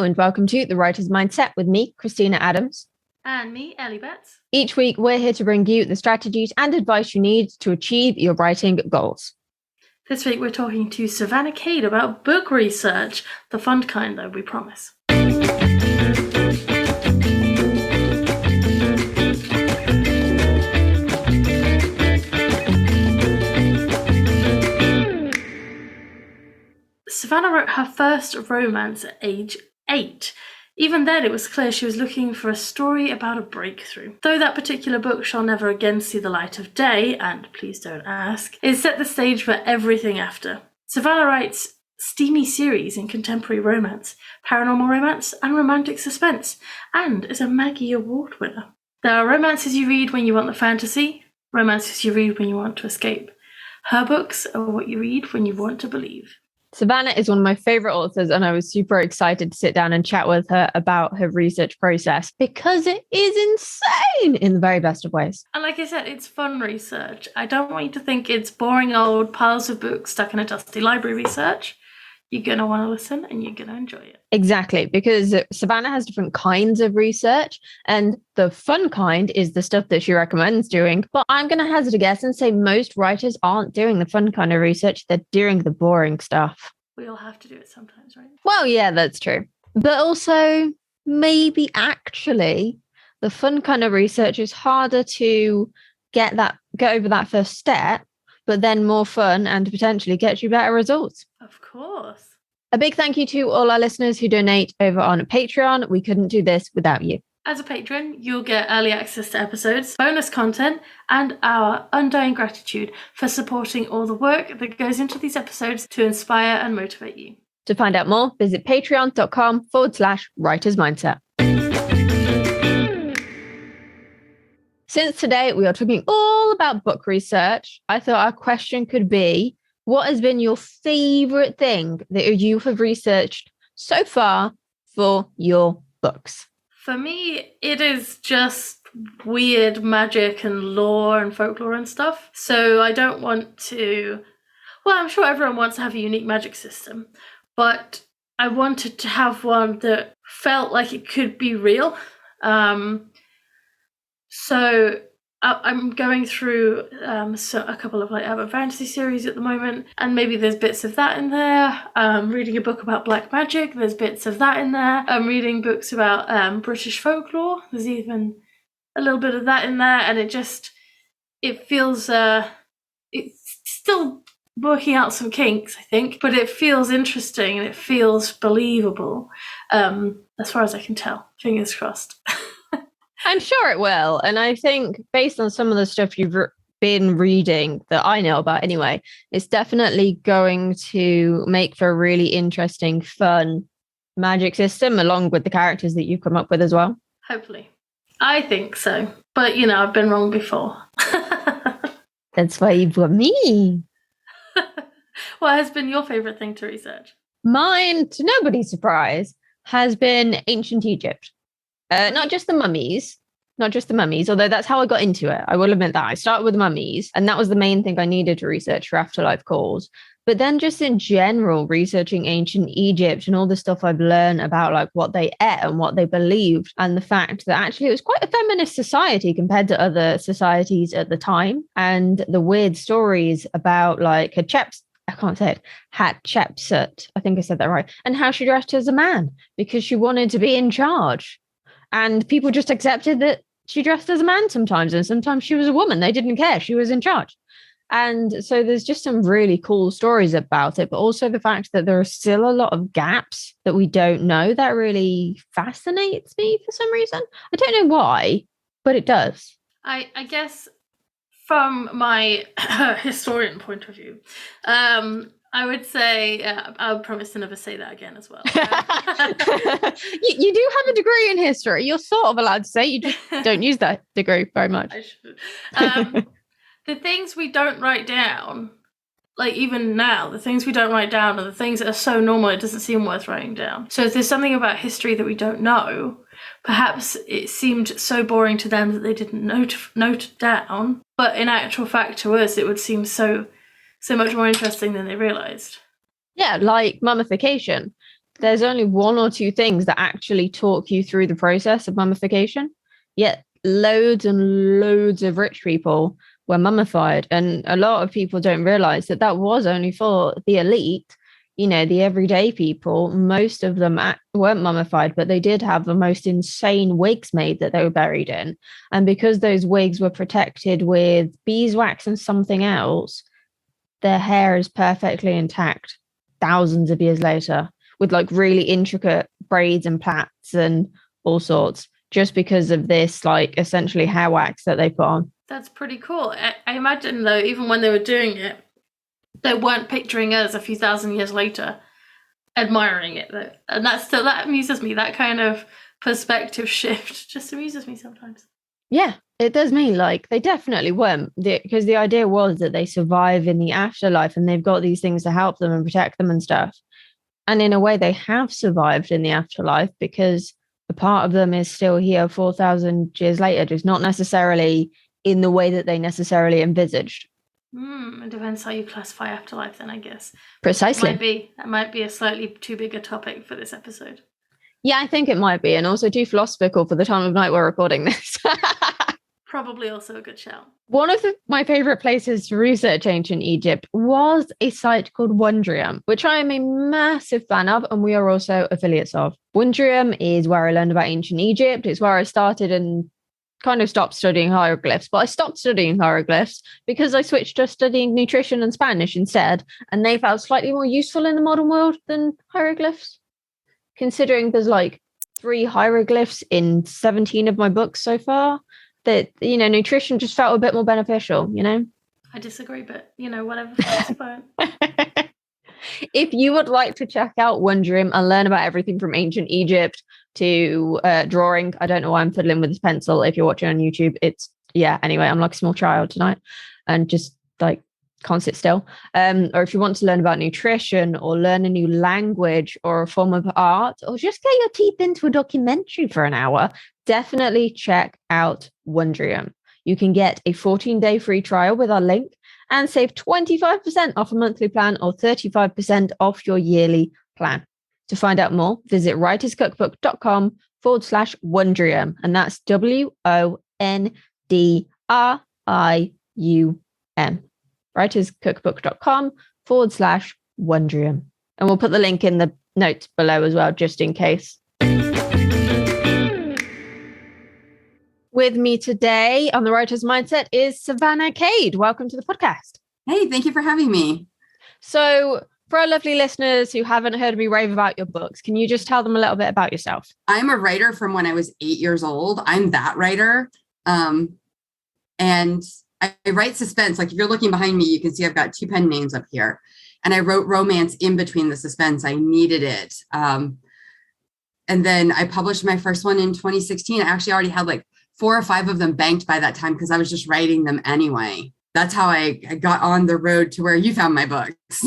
Hello and welcome to The Writer's Mindset with me, Christina Adams. And me, Ellie Betts. Each week, we're here to bring you the strategies and advice you need to achieve your writing goals. This week, we're talking to Savannah Kade about book research, the fun kind, though, we promise. Savannah wrote her first romance at age 8. Even then, it was clear she was looking for a story about a breakthrough. Though that particular book shall never again see the light of day, and please don't ask, it set the stage for everything after. Savannah writes steamy series in contemporary romance, paranormal romance, and romantic suspense, and is a Maggie Award winner. There are romances you read when you want the fantasy, romances you read when you want to escape. Her books are what you read when you want to believe. Savannah is one of my favorite authors, and I was super excited to sit down and chat with her about her research process because it is insane in the very best of ways. And like I said, it's fun research. I don't want you to think it's boring old piles of books stuck in a dusty library research. You're going to want to listen and you're going to enjoy it. Exactly, because Savannah has different kinds of research, and the fun kind is the stuff that she recommends doing. But I'm going to hazard a guess and say most writers aren't doing the fun kind of research. They're doing the boring stuff. We all have to do it sometimes, right? Well, yeah, that's true. But also, maybe actually, the fun kind of research is harder to get over that first step, but then more fun and potentially get you better results. Of course. A big thank you to all our listeners who donate over on Patreon. We couldn't do this without you. As a patron, you'll get early access to episodes, bonus content, and our undying gratitude for supporting all the work that goes into these episodes to inspire and motivate you. To find out more, visit patreon.com/writer's mindset. Since today we are talking all about book research, I thought our question could be, what has been your favorite thing that you have researched so far for your books? For me, it is just weird magic and lore and folklore and stuff. So I don't want to... Well, I'm sure everyone wants to have a unique magic system, but I wanted to have one that felt like it could be real. So I'm going through a couple of urban fantasy series at the moment, and maybe there's bits of that in there. Reading a book about black magic, there's bits of that in there. I'm reading books about British folklore, there's even a little bit of that in there, and it feels, it's still working out some kinks, I think, but it feels interesting and it feels believable, as far as I can tell. Fingers crossed. I'm sure it will. And I think based on some of the stuff you've been reading that I know about anyway, it's definitely going to make for a really interesting, fun magic system along with the characters that you've come up with as well. Hopefully. I think so. But, I've been wrong before. That's why you've got me. What has been your favourite thing to research? Mine, to nobody's surprise, has been ancient Egypt. Not just the mummies, although that's how I got into it. I will admit that. I started with mummies, and that was the main thing I needed to research for Afterlife Calls. But then just in general, researching ancient Egypt and all the stuff I've learned about what they ate and what they believed, and the fact that actually it was quite a feminist society compared to other societies at the time, and the weird stories about Hatshepsut, I think I said that right, and how she dressed as a man because she wanted to be in charge. And people just accepted that she dressed as a man sometimes, and sometimes she was a woman. They didn't care. She was in charge. And so there's just some really cool stories about it, but also the fact that there are still a lot of gaps that we don't know. That really fascinates me for some reason. I don't know why, but it does. I guess from my historian point of view, I would say, I'll promise to never say that again as well. You do have a degree in history. You're sort of allowed to say, you just don't use that degree very much. I should. The things we don't write down, even now, the things we don't write down are the things that are so normal it doesn't seem worth writing down. So if there's something about history that we don't know, perhaps it seemed so boring to them that they didn't note it down. But in actual fact to us, it would seem so much more interesting than they realised. Yeah, like mummification. there's only one or two things that actually talk you through the process of mummification. Yet loads and loads of rich people were mummified. And a lot of people don't realize that that was only for the elite, the everyday people. Most of them weren't mummified, but they did have the most insane wigs made that they were buried in. And because those wigs were protected with beeswax and something else, their hair is perfectly intact thousands of years later, with like really intricate braids and plaits and all sorts, just because of this like essentially hair wax that they put on. That's pretty cool. I imagine though, even when they were doing it, they weren't picturing us a few thousand years later admiring it though. And that amuses me. That kind of perspective shift just amuses me sometimes. Yeah, it does mean like they definitely weren't, because the idea was that they survive in the afterlife and they've got these things to help them and protect them and stuff. And in a way, they have survived in the afterlife because a part of them is still here 4,000 years later, just not necessarily in the way that they necessarily envisaged. It depends how you classify afterlife then, I guess. Precisely. That might be a slightly too big a topic for this episode. Yeah, I think it might be. And also too philosophical for the time of night we're recording this. Probably also a good shout. One of my favorite places to research ancient Egypt was a site called Wondrium, which I am a massive fan of, and we are also affiliates of. Wondrium is where I learned about ancient Egypt. It's where I started and kind of stopped studying hieroglyphs, but I stopped studying hieroglyphs because I switched to studying nutrition and Spanish instead, and they felt slightly more useful in the modern world than hieroglyphs, considering there's like 3 hieroglyphs in 17 of my books so far. That, nutrition just felt a bit more beneficial, I disagree, but, whatever floats your boat. If you would like to check out Wondrium and learn about everything from ancient Egypt to drawing, I don't know why I'm fiddling with this pencil. If you're watching on YouTube, anyway, I'm like a small child tonight and just like can't sit still. Or if you want to learn about nutrition or learn a new language or a form of art, or just get your teeth into a documentary for an hour, definitely check out Wondrium. You can get a 14-day free trial with our link and save 25% off a monthly plan or 35% off your yearly plan. To find out more, visit writerscookbook.com/Wondrium. And that's WONDRIUM. writerscookbook.com/Wondrium. And we'll put the link in the notes below as well, just in case. With me today on the Writer's Mindset is Savannah Kade. Welcome to the podcast. Hey, thank you for having me. So for our lovely listeners who haven't heard me rave about your books, can you just tell them a little bit about yourself? I'm a writer from when I was 8 years old. I'm that writer. And I write suspense. Like if you're looking behind me, you can see I've got 2 pen names up here. And I wrote romance in between the suspense. I needed it. And then I published my first one in 2016. I actually already had like 4 or 5 of them banked by that time because I was just writing them anyway. That's how I got on the road to where you found my books.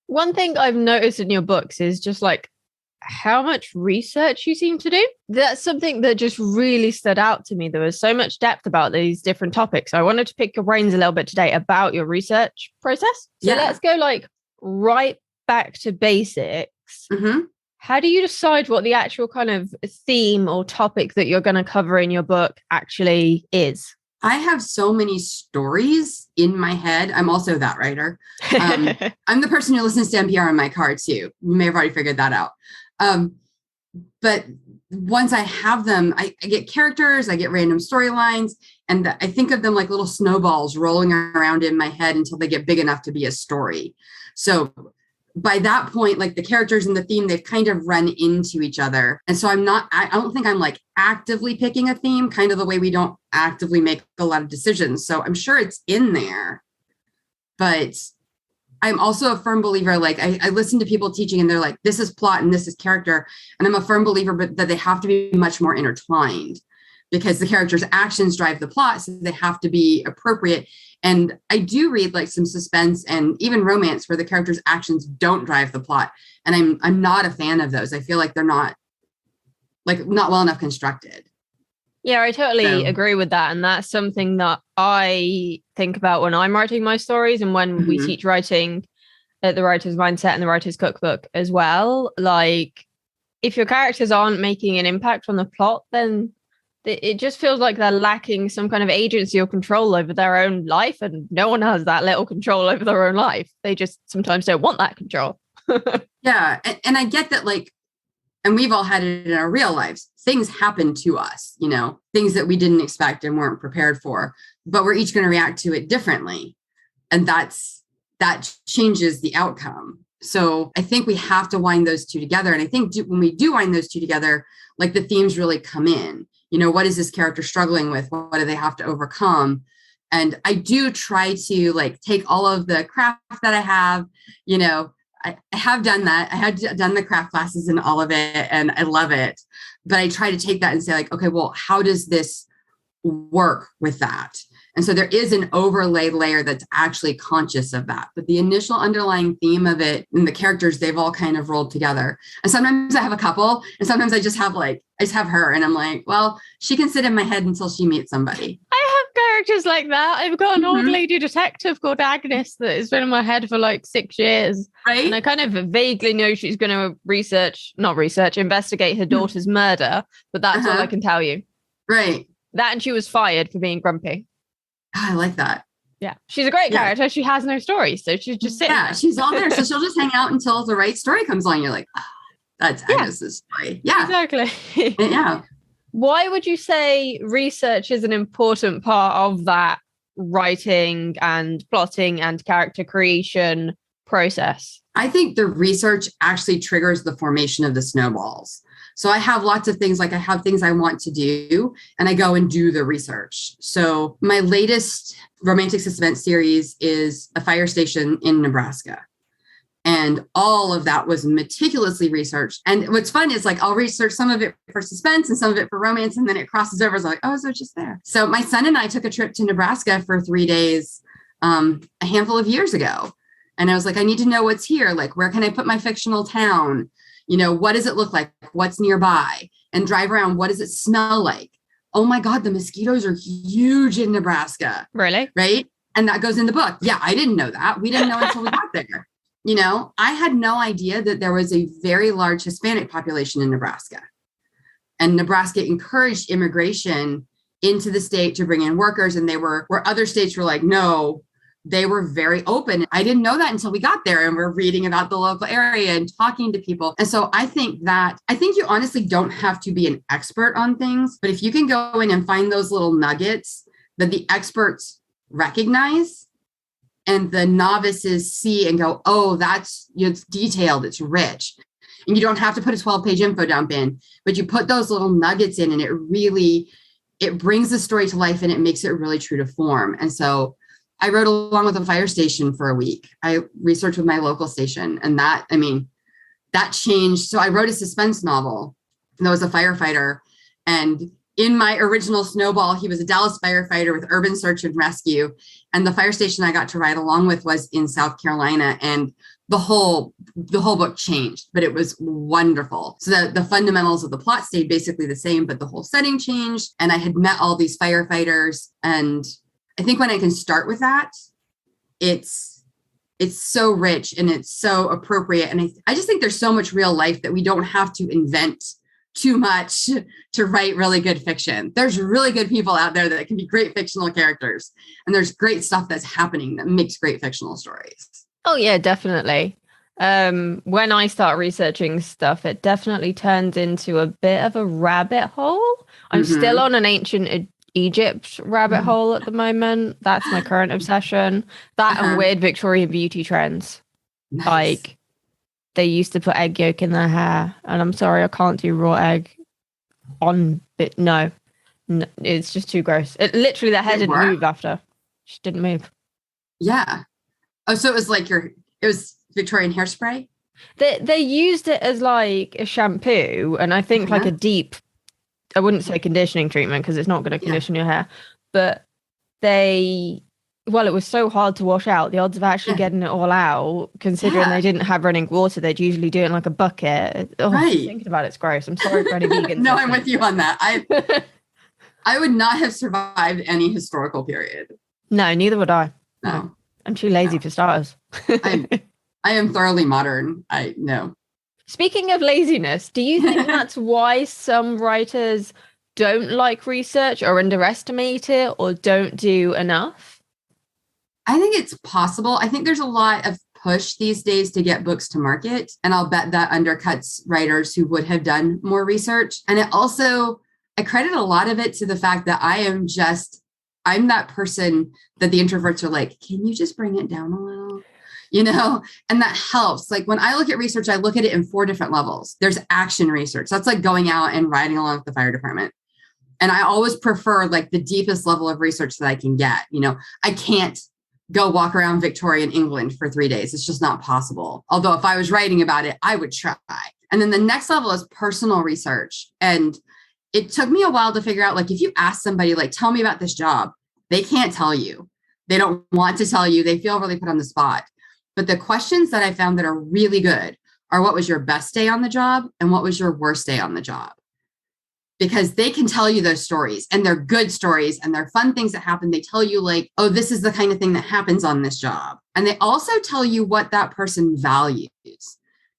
One thing I've noticed in your books is just like how much research you seem to do. That's something that just really stood out to me. There was so much depth about these different topics. I wanted to pick your brains a little bit today about your research process. So let's go like right back to basics. Mm-hmm. How do you decide what the actual kind of theme or topic that you're going to cover in your book actually is? I have so many stories in my head. I'm also that writer. I'm the person who listens to NPR in my car too. You may have already figured that out. But once I have them, I get characters, I get random storylines, and I think of them like little snowballs rolling around in my head until they get big enough to be a story. So by that point, like the characters and the theme, they've kind of run into each other. And so I don't think I'm like actively picking a theme, kind of the way we don't actively make a lot of decisions. So I'm sure it's in there, but I'm also a firm believer. Like I listen to people teaching and they're like, this is plot and this is character. And I'm a firm believer that they have to be much more intertwined because the character's actions drive the plot. So they have to be appropriate. And I do read like some suspense and even romance where the character's actions don't drive the plot. And I'm not a fan of those. I feel like they're not well enough constructed. Yeah, I totally agree with that. And that's something that I think about when I'm writing my stories and when we teach writing at the writer's mindset and the writer's cookbook as well. Like, if your characters aren't making an impact on the plot, then it just feels like they're lacking some kind of agency or control over their own life, and no one has that little control over their own life. They just sometimes don't want that control. Yeah. And I get that, like, and we've all had it in our real lives. Things happen to us, you know, things that we didn't expect and weren't prepared for, but we're each going to react to it differently. And that changes the outcome. So I think we have to wind those two together. And I think when we do wind those two together, like, the themes really come in. You know, what is this character struggling with? What do they have to overcome? And I do try to, like, take all of the craft that I have, you know, I have done that. I had done the craft classes and all of it, and I love it. But I try to take that and say, like, okay, well, how does this work with that? And so there is an overlay layer that's actually conscious of that. But the initial underlying theme of it and the characters, they've all kind of rolled together. And sometimes I have a couple, and sometimes I just have her, and I'm like, well, she can sit in my head until she meets somebody. I have characters like that. I've got an old lady detective called Agnes that has been in my head for like 6 years. Right. And I kind of vaguely know she's going to investigate her daughter's murder. But that's all I can tell you. Right. That, and she was fired for being grumpy. I like that. Yeah. She's a great character. She has no story. So she's just sitting there. She's all there. So she'll just hang out until the right story comes on. You're like, that's Agnes's story. Yeah. Exactly. Yeah. Why would you say research is an important part of that writing and plotting and character creation process? I think the research actually triggers the formation of the snowballs. So I have lots of things, like I have things I want to do, and I go and do the research. So my latest romantic suspense series is a fire station in Nebraska. And all of that was meticulously researched. And what's fun is, like, I'll research some of it for suspense and some of it for romance, and then it crosses over. It's like, oh, so it's just there. So my son and I took a trip to Nebraska for 3 days a handful of years ago. And I was like, I need to know what's here. Like, where can I put my fictional town? You know, what does it look like? What's nearby? And drive around. What does it smell like? Oh my God, the mosquitoes are huge in Nebraska. Really? Right? And that goes in the book. Yeah, I didn't know that. We didn't know until we got there. You know, I had no idea that there was a very large Hispanic population in Nebraska. And Nebraska encouraged immigration into the state to bring in workers. And they were, where other states were like, no, they were very open. I didn't know that until we got there, and we're reading about the local area and talking to people. And so I think you honestly don't have to be an expert on things, but if you can go in and find those little nuggets that the experts recognize and the novices see and go, oh, it's detailed, it's rich. And you don't have to put a 12-page info dump in, but you put those little nuggets in, and it brings the story to life, and it makes it really true to form. And so I rode along with a fire station for a week. I researched with my local station, and that changed. So I wrote a suspense novel, and there was a firefighter. And in my original Snowball, he was a Dallas firefighter with urban search and rescue. And the fire station I got to ride along with was in South Carolina. And the whole book changed, but it was wonderful. So the fundamentals of the plot stayed basically the same, but the whole setting changed. And I had met all these firefighters, and I think when I can start with that, it's so rich and it's so appropriate. And I just think there's so much real life that we don't have to invent too much to write really good fiction. There's really good people out there that can be great fictional characters. And there's great stuff that's happening that makes great fictional stories. Oh, yeah, definitely. When I start researching stuff, it definitely turns into a bit of a rabbit hole. I'm still on an ancient Egypt rabbit hole at the moment. That's my current obsession. That and weird Victorian beauty trends. Nice. Like, they used to put egg yolk in their hair, and I'm sorry, I can't do raw egg on it. No, it's just too gross. It literally, their hair didn't move after. She didn't move. Yeah. Oh, so it was like it was Victorian hairspray? They used it as like a shampoo, and I think like a deep, I wouldn't say conditioning treatment because it's not going to condition your hair, but it was so hard to wash out. The odds of actually getting it all out, considering they didn't have running water, they'd usually do it in like a bucket. Thinking about it's gross. I'm sorry for any vegans. No, I'm with you on that. I would not have survived any historical period. No, neither would I. No. I'm too lazy for starters. I am thoroughly modern. I know. Speaking of laziness, do you think that's why some writers don't like research or underestimate it or don't do enough? I think it's possible. I think there's a lot of push these days to get books to market. And I'll bet that undercuts writers who would have done more research. And I credit a lot of it to the fact that I'm that person that the introverts are like, can you just bring it down a little? And that helps. Like when I look at research, I look at it in 4 different levels. There's action research. That's like going out and riding along with the fire department. And I always prefer like the deepest level of research that I can get. I can't go walk around Victorian England for 3 days. It's just not possible. Although if I was writing about it, I would try. And then the next level is personal research. And it took me a while to figure out, like, if you ask somebody, like, tell me about this job, they can't tell you. They don't want to tell you. They feel really put on the spot. But the questions that I found that are really good are, what was your best day on the job? And what was your worst day on the job? Because they can tell you those stories, and they're good stories, and they're fun things that happen. They tell you, like, oh, this is the kind of thing that happens on this job. And they also tell you what that person values.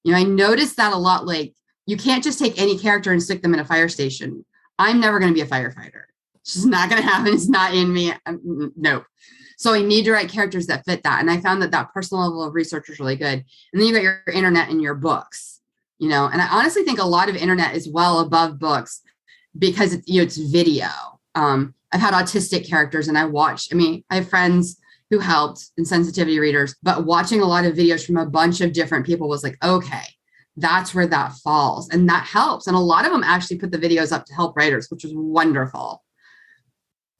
I noticed that a lot. Like, you can't just take any character and stick them in a fire station. I'm never going to be a firefighter. It's just not going to happen. It's not in me. Nope. So I need to write characters that fit that. And I found that personal level of research is really good. And then you got your internet and your books, and I honestly think a lot of internet is well above books because it's video. I've had autistic characters, and I have friends who helped in sensitivity readers, but watching a lot of videos from a bunch of different people was like, okay, that's where that falls. And that helps. And a lot of them actually put the videos up to help writers, which was wonderful.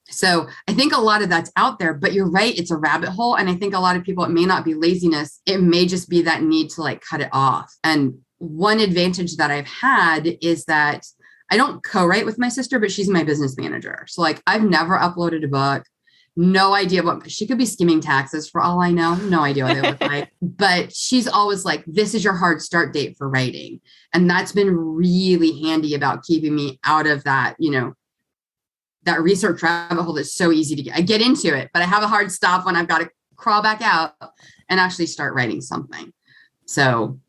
So I think a lot of that's out there, but you're right. It's a rabbit hole. And I think a lot of people, it may not be laziness. It may just be that need to like cut it off. And one advantage that I've had is that I don't co-write with my sister, but she's my business manager. So like, I've never uploaded a book. No idea she could be skimming taxes for all I know. No idea what they look like. But she's always like, this is your hard start date for writing. And that's been really handy about keeping me out of that, that research rabbit hole that's so easy to get. I get into it, but I have a hard stop when I've got to crawl back out and actually start writing something. So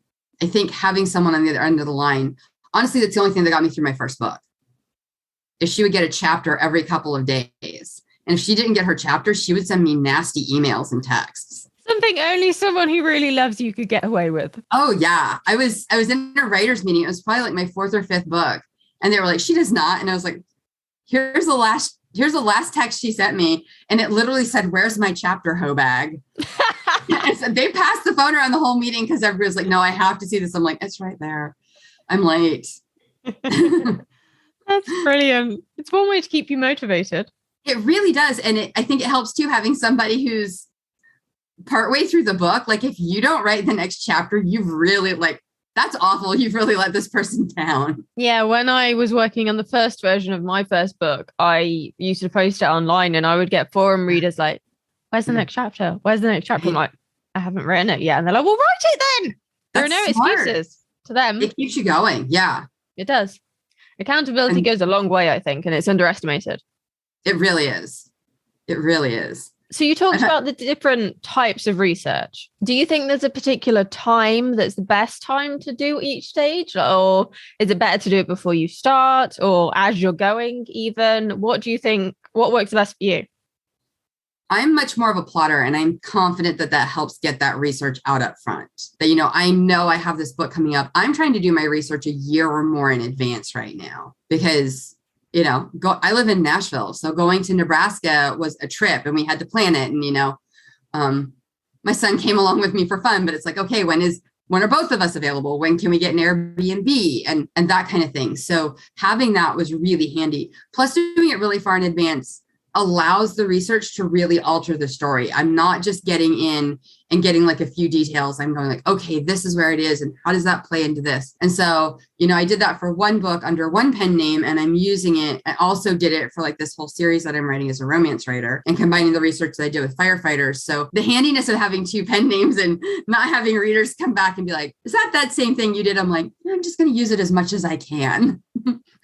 I think having someone on the other end of the line, honestly, that's the only thing that got me through my first book, is she would get a chapter every couple of days. And if she didn't get her chapter, she would send me nasty emails and texts. Something only someone who really loves you could get away with. Oh yeah. I was in a writer's meeting. It was probably like my 4th or 5th book. And they were like, she does not. And I was like, here's the last text she sent me. And it literally said, where's my chapter, hoe bag? And so they passed the phone around the whole meeting because everybody was like, no, I have to see this. I'm like, it's right there. I'm late. That's brilliant. It's one way to keep you motivated. It really does. And I think it helps too, having somebody who's partway through the book. Like, if you don't write the next chapter, you've really that's awful. You've really let this person down. Yeah. When I was working on the first version of my first book, I used to post it online, and I would get forum readers like, where's the next chapter? Where's the next chapter? I'm like, I haven't written it yet. And they're like, well, write it then. There are no excuses to them. It keeps you going. Yeah. It does. Accountability goes a long way, I think, and it's underestimated. It really is. It really is. So you talked about the different types of research. Do you think there's a particular time that's the best time to do each stage? Or is it better to do it before you start, or as you're going even? What do you think? What works best for you? I'm much more of a plotter, and I'm confident that helps get that research out up front. That, I know I have this book coming up. I'm trying to do my research a year or more in advance right now because, I live in Nashville. So going to Nebraska was a trip, and we had to plan it. And, my son came along with me for fun, but it's like, okay, when are both of us available? When can we get an Airbnb and that kind of thing? So having that was really handy. Plus, doing it really far in advance allows the research to really alter the story. I'm not just getting in and getting like a few details. I'm going like, okay, this is where it is. And how does that play into this? And so, I did that for one book under one pen name, and I'm using it. I also did it for like this whole series that I'm writing as a romance writer, and combining the research that I did with firefighters. So the handiness of having 2 pen names and not having readers come back and be like, is that same thing you did? I'm like, I'm just going to use it as much as I can.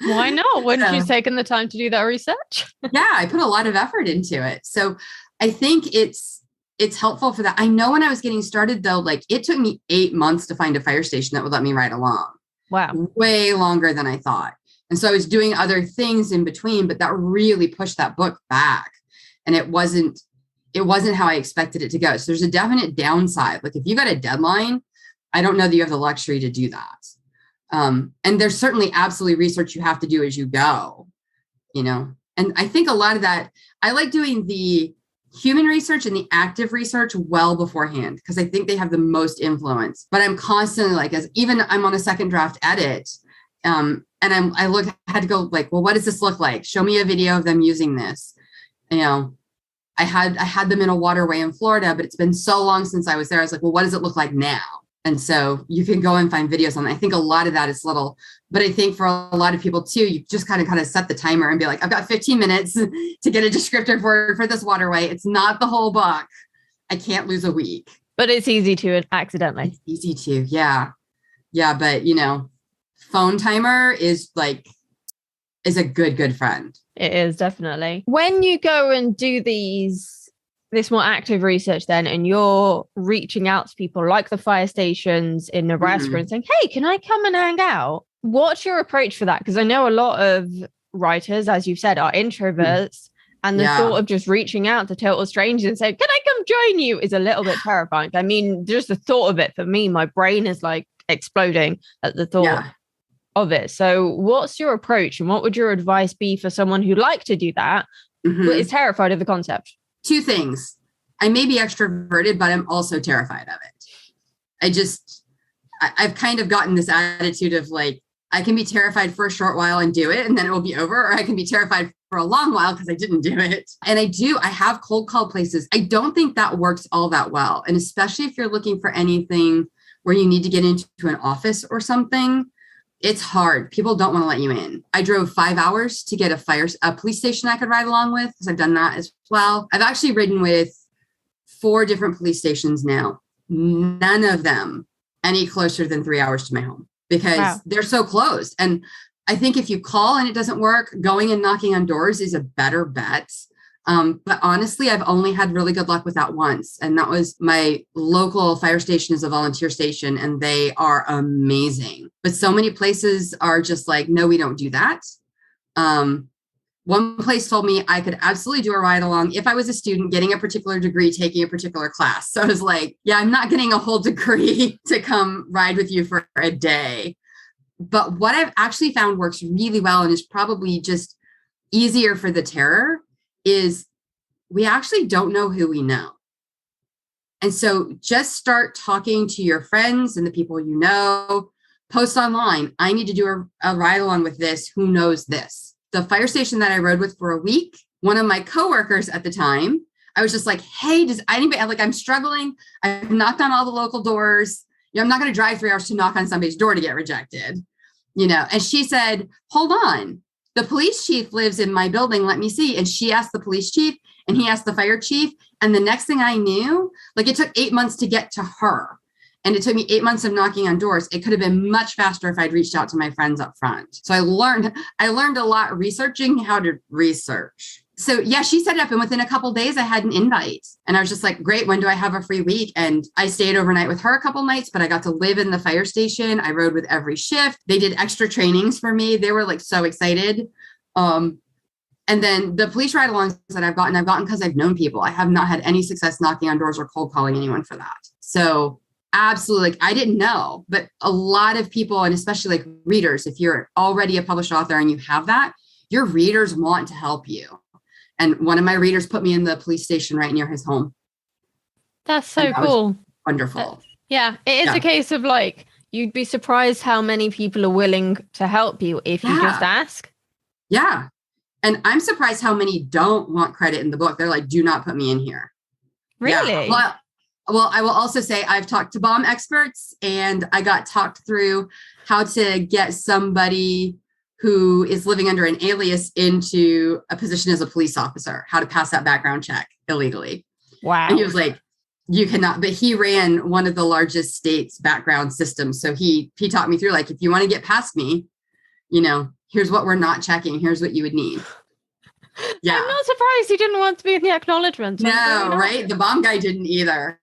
Why not? Wouldn't you taken the time to do that research? Yeah, I put a lot of effort into it. So I think it's it's helpful for that. I know when I was getting started though, like it took me 8 months to find a fire station that would let me ride along. Wow. Way longer than I thought. And so I was doing other things in between, but that really pushed that book back. And it wasn't how I expected it to go. So there's a definite downside. Like if you got a deadline, I don't know that you have the luxury to do that. And there's certainly absolutely research you have to do as you go, you know. And I think a lot of that, I like doing the human research and the active research well beforehand, because I think they have the most influence. But I'm constantly like, I'm on a second draft edit, and I had to go like, well, what does this look like? Show me a video of them using this. You know, I had them in a waterway in Florida, but it's been so long since I was there. I was like, well, what does it look like now? And so you can go and find videos on that. I think a lot of that is little, but I think for a lot of people too, you just kind of set the timer and be like, I've got 15 minutes to get a descriptive word for this waterway. It's not the whole book. I can't lose a week. But it's easy to accidentally. It's easy to, yeah. Yeah, but you know, phone timer is a good friend. It is, definitely. When you go and do this more active research then, and you're reaching out to people like the fire stations in Nebraska and saying, hey, can I come and hang out? What's your approach for that? Because I know a lot of writers, as you've said, are introverts. And the thought of just reaching out to total strangers and saying, can I come join you, is a little bit terrifying. I mean, just the thought of it, for me, my brain is like exploding at the thought of it. So what's your approach, and what would your advice be for someone who'd like to do that, but is terrified of the concept? 2 things. I may be extroverted, but I'm also terrified of it. I've kind of gotten this attitude of like, I can be terrified for a short while and do it, and then it will be over. Or I can be terrified for a long while because I didn't do it. And I have cold call places. I don't think that works all that well. And especially if you're looking for anything where you need to get into an office or something, it's hard. People don't want to let you in. I drove 5 hours to get a police station I could ride along with, because I've done that as well. I've actually ridden with 4 different police stations now. None of them any closer than 3 hours to my home, because they're so closed. And I think if you call and it doesn't work, going and knocking on doors is a better bet. But honestly, I've only had really good luck with that once. And that was my local fire station is a volunteer station, and they are amazing. But so many places are just like, no, we don't do that. One place told me I could absolutely do a ride along if I was a student getting a particular degree, taking a particular class. So I was like, yeah, I'm not getting a whole degree to come ride with you for a day. But what I've actually found works really well, and is probably just easier for the terror, is we actually don't know who we know. And so just start talking to your friends and the people you know. Post online, I need to do a ride along with this. Who knows this? The fire station that I rode with for a week, one of my coworkers at the time, I was just like, hey, does anybody, like, I'm struggling. I've knocked on all the local doors. You know, I'm not going to drive 3 hours to knock on somebody's door to get rejected, you know? And she said, hold on. The police chief lives in my building. Let me see. And she asked the police chief, and he asked the fire chief. And the next thing I knew, like, it took 8 months to get to her. And it took me 8 months of knocking on doors. It could have been much faster if I'd reached out to my friends up front. So I learned a lot researching how to research. So yeah, she set it up, and within a couple of days I had an invite, and I was just like, great, when do I have a free week? And I stayed overnight with her a couple nights, but I got to live in the fire station. I rode with every shift. They did extra trainings for me. They were like so excited. And then the police ride-alongs that I've gotten because I've known people. I have not had any success knocking on doors or cold calling anyone for that. So absolutely, like, I didn't know, but a lot of people, and especially like readers, if you're already a published author and you have that, your readers want to help you. And one of my readers put me in the police station right near his home. That's so cool. Wonderful. Yeah, it is a case of like, you'd be surprised how many people are willing to help you if you just ask. Yeah. And I'm surprised how many don't want credit in the book. They're like, do not put me in here. Really? Yeah. Well, I will also say I've talked to bomb experts, and I got talked through how to get somebody who is living under an alias into a position as a police officer, how to pass that background check illegally. Wow. And he was like, you cannot, but he ran one of the largest states background systems. So he taught me through, like, if you want to get past me, you know, here's what we're not checking. Here's what you would need. Yeah. I'm not surprised he didn't want to be in the acknowledgements. No, right? The bomb guy didn't either.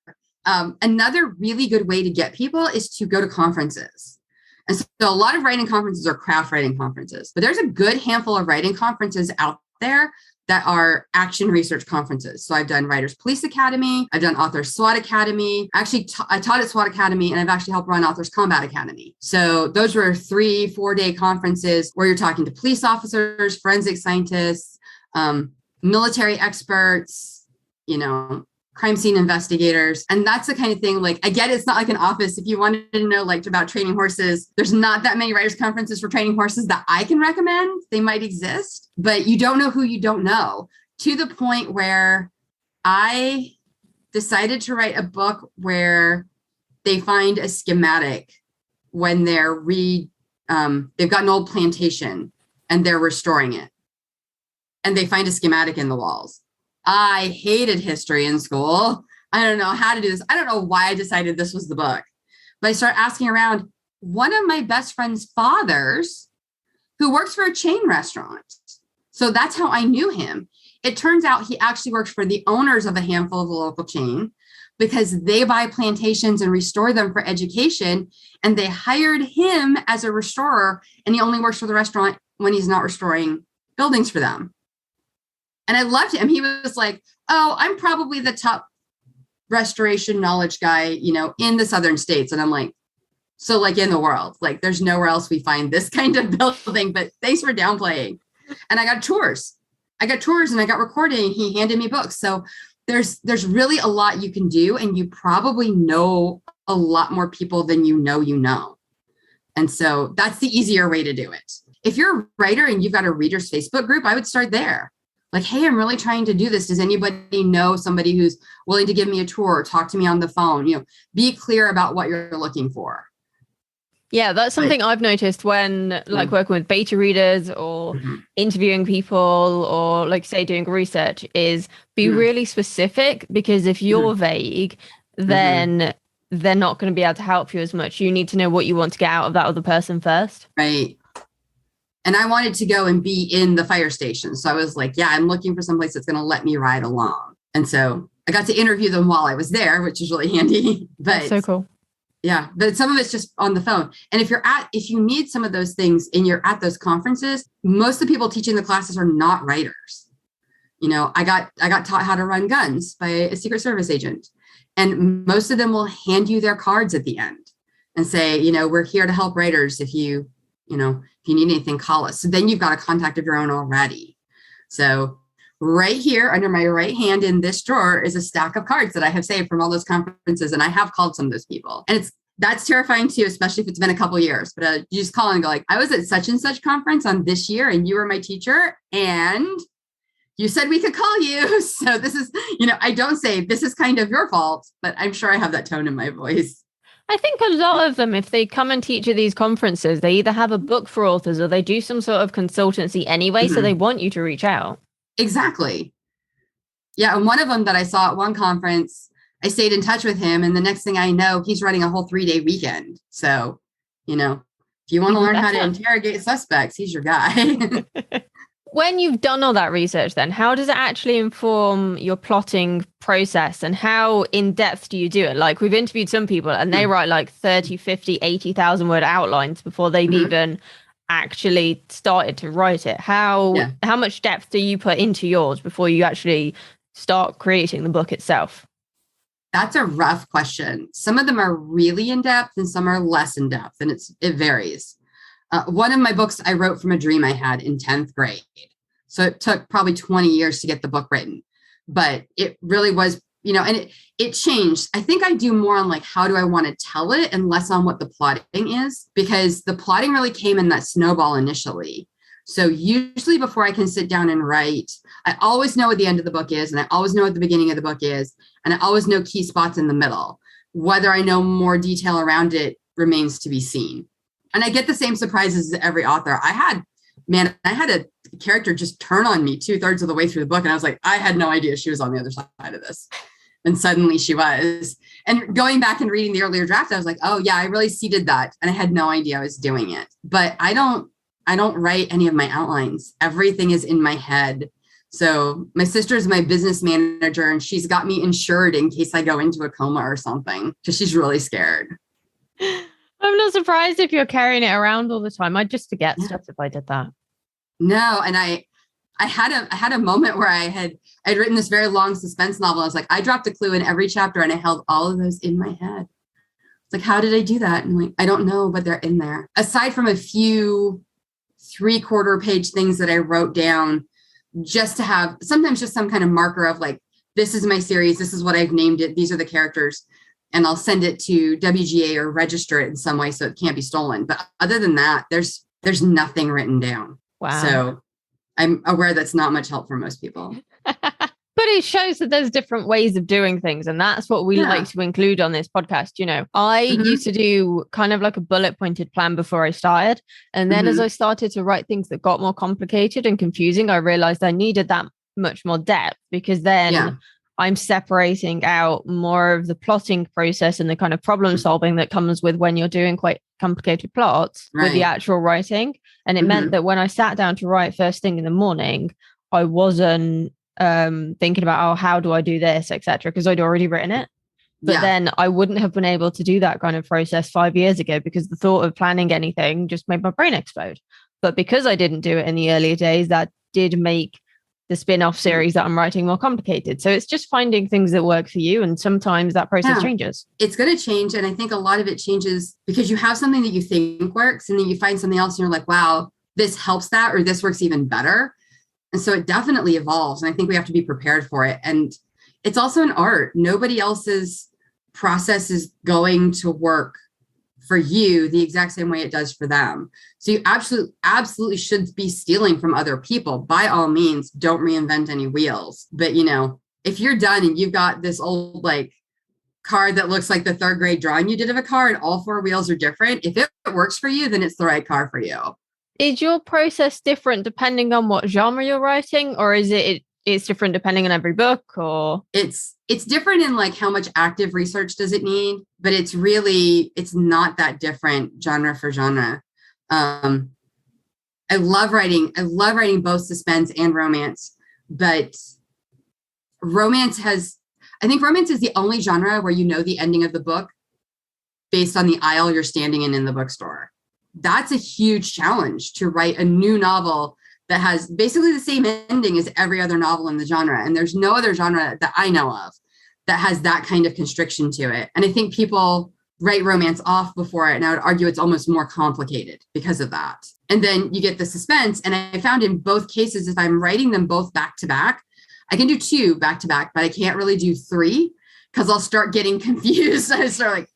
Another really good way to get people is to go to conferences. And so a lot of writing conferences are craft writing conferences, but there's a good handful of writing conferences out there that are action research conferences. So I've done Writers Police Academy. I've done Authors SWAT Academy. Actually, I taught at SWAT Academy, and I've actually helped run Authors Combat Academy. So those were 3-4 day conferences where you're talking to police officers, forensic scientists, military experts, crime scene investigators. And that's the kind of thing, like, I get it's not like an office. If you wanted to know like about training horses, there's not that many writers conferences for training horses that I can recommend. They might exist, but you don't know who you don't know, to the point where I decided to write a book where they find a schematic when they've got an old plantation and they're restoring it. And they find a schematic in the walls. I hated history in school. I don't know how to do this. I don't know why I decided this was the book, but I started asking around. One of my best friend's fathers, who works for a chain restaurant. So that's how I knew him. It turns out he actually works for the owners of a handful of the local chain, because they buy plantations and restore them for education. And they hired him as a restorer, and he only works for the restaurant when he's not restoring buildings for them. And I loved him. He was like, oh, I'm probably the top restoration knowledge guy, in the southern states. And I'm like, so like in the world, like there's nowhere else we find this kind of building, but thanks for downplaying. And I got tours and I got recording. He handed me books. So there's really a lot you can do. And you probably know a lot more people than you know. And so that's the easier way to do it. If you're a writer and you've got a readers Facebook group, I would start there. Like, hey, I'm really trying to do this. Does anybody know somebody who's willing to give me a tour or talk to me on the phone? Be clear about what you're looking for. Yeah, that's something I've noticed when working with beta readers or interviewing people or like say doing research is be really specific, because if you're vague, then they're not going to be able to help you as much. You need to know what you want to get out of that other person first. Right. And I wanted to go and be in the fire station. So I was like, yeah, I'm looking for someplace that's going to let me ride along. And so I got to interview them while I was there, which is really handy. But that's so cool. Yeah. But some of it's just on the phone. And if you need some of those things and you're at those conferences, most of the people teaching the classes are not writers. I got taught how to run guns by a Secret Service agent. And most of them will hand you their cards at the end and say, we're here to help writers. If you need anything, call us. So then you've got a contact of your own already. So right here under my right hand in this drawer is a stack of cards that I have saved from all those conferences. And I have called some of those people. And that's terrifying too, especially if it's been a couple of years. But you just call and go like, I was at such and such conference on this year and you were my teacher and you said we could call you. So this is, I don't say this is kind of your fault, but I'm sure I have that tone in my voice. I think a lot of them, if they come and teach at these conferences, they either have a book for authors or they do some sort of consultancy anyway. So they want you to reach out. Exactly. Yeah. And one of them that I saw at one conference, I stayed in touch with him. And the next thing I know, he's running a whole 3-day weekend. So, if you want to learn how to interrogate suspects, he's your guy. When you've done all that research, then how does it actually inform your plotting process and how in depth do you do it? Like we've interviewed some people and they write like 30, 50, 80,000 word outlines before they've even actually started to write it. How much depth do you put into yours before you actually start creating the book itself? That's a rough question. Some of them are really in depth and some are less in depth, and it varies. One of my books I wrote from a dream I had in 10th grade. So it took probably 20 years to get the book written, but it really was, and it changed. I think I do more on like, how do I want to tell it and less on what the plotting is, because the plotting really came in that snowball initially. So usually before I can sit down and write, I always know what the end of the book is. And I always know what the beginning of the book is. And I always know key spots in the middle. Whether I know more detail around it remains to be seen. And I get the same surprises as every author. I had a character just turn on me 2/3 of the way through the book. And I was like, I had no idea she was on the other side of this. And suddenly she was. And going back and reading the earlier draft, I was like, oh yeah, I really seeded that. And I had no idea I was doing it. But I don't write any of my outlines. Everything is in my head. So my sister's my business manager, and she's got me insured in case I go into a coma or something, because she's really scared. I'm not surprised if you're carrying it around all the time. I'd just forget stuff if I did that. No, and I had a moment where I'd written this very long suspense novel. I was like, I dropped a clue in every chapter, and I held all of those in my head. It's like, how did I do that? And I'm like, I don't know, but they're in there. Aside from a few 3/4 page things that I wrote down just to have sometimes just some kind of marker of like, this is my series. This is what I've named it. These are the characters. And I'll send it to WGA or register it in some way so it can't be stolen. But other than that, there's nothing written down. Wow. So I'm aware that's not much help for most people. But it shows that there's different ways of doing things. And that's what we like to include on this podcast. You know, I used to do kind of like a bullet pointed plan before I started. And then as I started to write things that got more complicated and confusing, I realized I needed that much more depth, because then I'm separating out more of the plotting process and the kind of problem solving that comes with when you're doing quite complicated plots with the actual writing. And it meant that when I sat down to write first thing in the morning, I wasn't thinking about, oh, how do I do this, etc., because I'd already written it. But then I wouldn't have been able to do that kind of process 5 years ago, because the thought of planning anything just made my brain explode. But because I didn't do it in the earlier days, that did make the spin-off series that I'm writing more complicated. So it's just finding things that work for you, and sometimes that process changes. It's going to change, and I think a lot of it changes because you have something that you think works, and then you find something else and you're like, wow, this helps that, or this works even better. And so it definitely evolves, and I think we have to be prepared for it. And it's also an art. Nobody else's process is going to work for you the exact same way it does for them. So you absolutely should be stealing from other people. By all means, don't reinvent any wheels. But, you know, if you're done and you've got this old like card that looks like the 3rd grade drawing you did of a car and all 4 wheels are different, if it works for you, then it's the right car for you. Is your process different depending on what genre you're writing, or is it's different depending on every book? Or it's different in like how much active research does it need, but it's not that different genre for genre. I love writing both suspense and romance, but I think romance is the only genre where you know the ending of the book based on the aisle you're standing in the bookstore. That's a huge challenge, to write a new novel that has basically the same ending as every other novel in the genre. And there's no other genre that I know of that has that kind of constriction to it. And I think people write romance off before it, and I would argue it's almost more complicated because of that. And then you get the suspense. And I found in both cases, if I'm writing them both back to back, I can do 2 back to back, but I can't really do 3 because I'll start getting confused. I start like,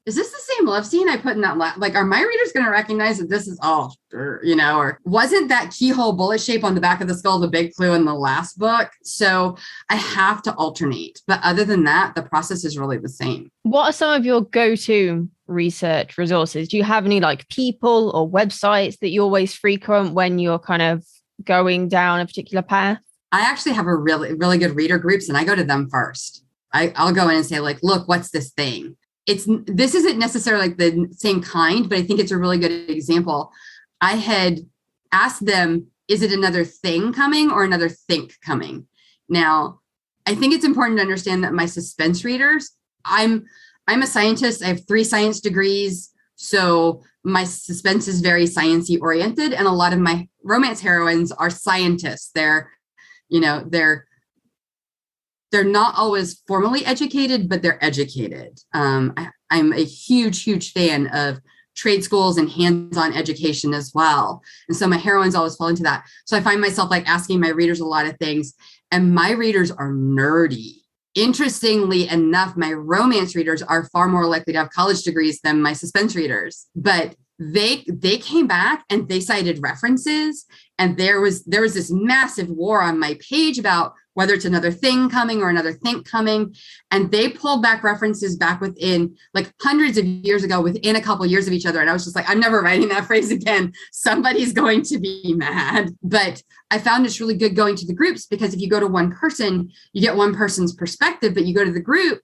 is this the same love scene I put in that? Like, are my readers going to recognize that this is all, or wasn't that keyhole bullet shape on the back of the skull the big clue in the last book? So I have to alternate. But other than that, the process is really the same. What are some of your go-to research resources? Do you have any like people or websites that you always frequent when you're kind of going down a particular path? I actually have a really, really good reader groups, and I go to them first. I'll go in and say, like, look, what's this thing? This isn't necessarily like the same kind, but I think it's a really good example. I had asked them, is it another thing coming or another think coming? Now, I think it's important to understand that my suspense readers, I'm a scientist. I have 3 science degrees. So my suspense is very sciencey oriented. And a lot of my romance heroines are scientists. They're not always formally educated, but they're educated. I'm a huge, huge fan of trade schools and hands-on education as well. And so my heroines always fall into that. So I find myself like asking my readers a lot of things, and my readers are nerdy. Interestingly enough, my romance readers are far more likely to have college degrees than my suspense readers, but they came back and they cited references. And there was this massive war on my page about whether it's another thing coming or another think coming. And they pulled back references back within like hundreds of years ago, within a couple of years of each other. And I was just like, I'm never writing that phrase again. Somebody's going to be mad. But I found it's really good going to the groups, because if you go to one person, you get one person's perspective, but you go to the group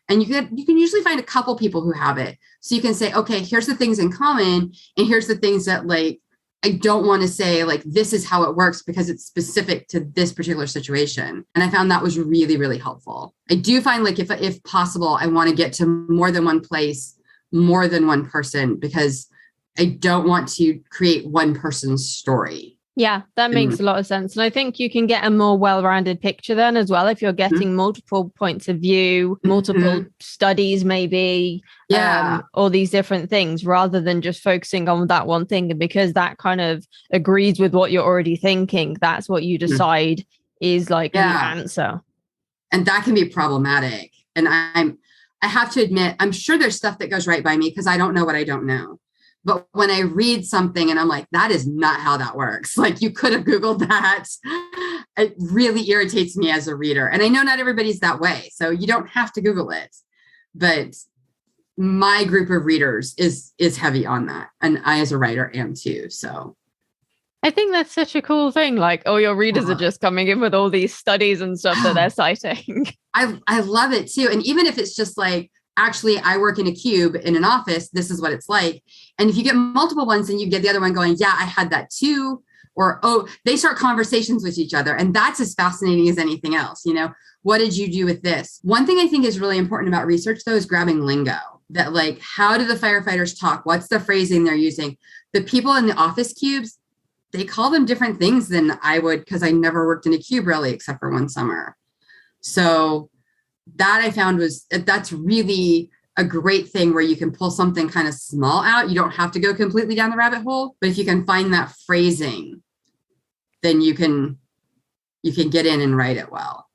and you can usually find a couple people who have it. So you can say, okay, here's the things in common, and here's the things that like I don't want to say like, this is how it works because it's specific to this particular situation. And I found that was really, really helpful. I do find like if possible, I want to get to more than one place, more than one person, because I don't want to create one person's story. Yeah, that makes a lot of sense. And I think you can get a more well-rounded picture then as well if you're getting multiple points of view, multiple studies maybe, all these different things, rather than just focusing on that one thing. And because that kind of agrees with what you're already thinking, that's what you decide is like the answer. And that can be problematic. And I have to admit, I'm sure there's stuff that goes right by me because I don't know what I don't know. But when I read something and I'm like, that is not how that works. Like, you could have Googled that. It really irritates me as a reader. And I know not everybody's that way, so you don't have to Google it. But my group of readers is heavy on that. And I, as a writer, am too. So I think that's such a cool thing. Like, oh, your readers are just coming in with all these studies and stuff that they're citing. I love it too. And even if it's just like, actually, I work in a cube in an office, this is what it's like. And if you get multiple ones and you get the other one going, yeah, I had that too. Or, oh, they start conversations with each other. And that's as fascinating as anything else. You know, what did you do with this? One thing I think is really important about research, though, is grabbing lingo. That, like, how do the firefighters talk? What's the phrasing they're using? The people in the office cubes, they call them different things than I would, because I never worked in a cube really, except for one summer. So that I found that's really a great thing where you can pull something kind of small out. You don't have to go completely down the rabbit hole, but if you can find that phrasing, then you can get in and write it well.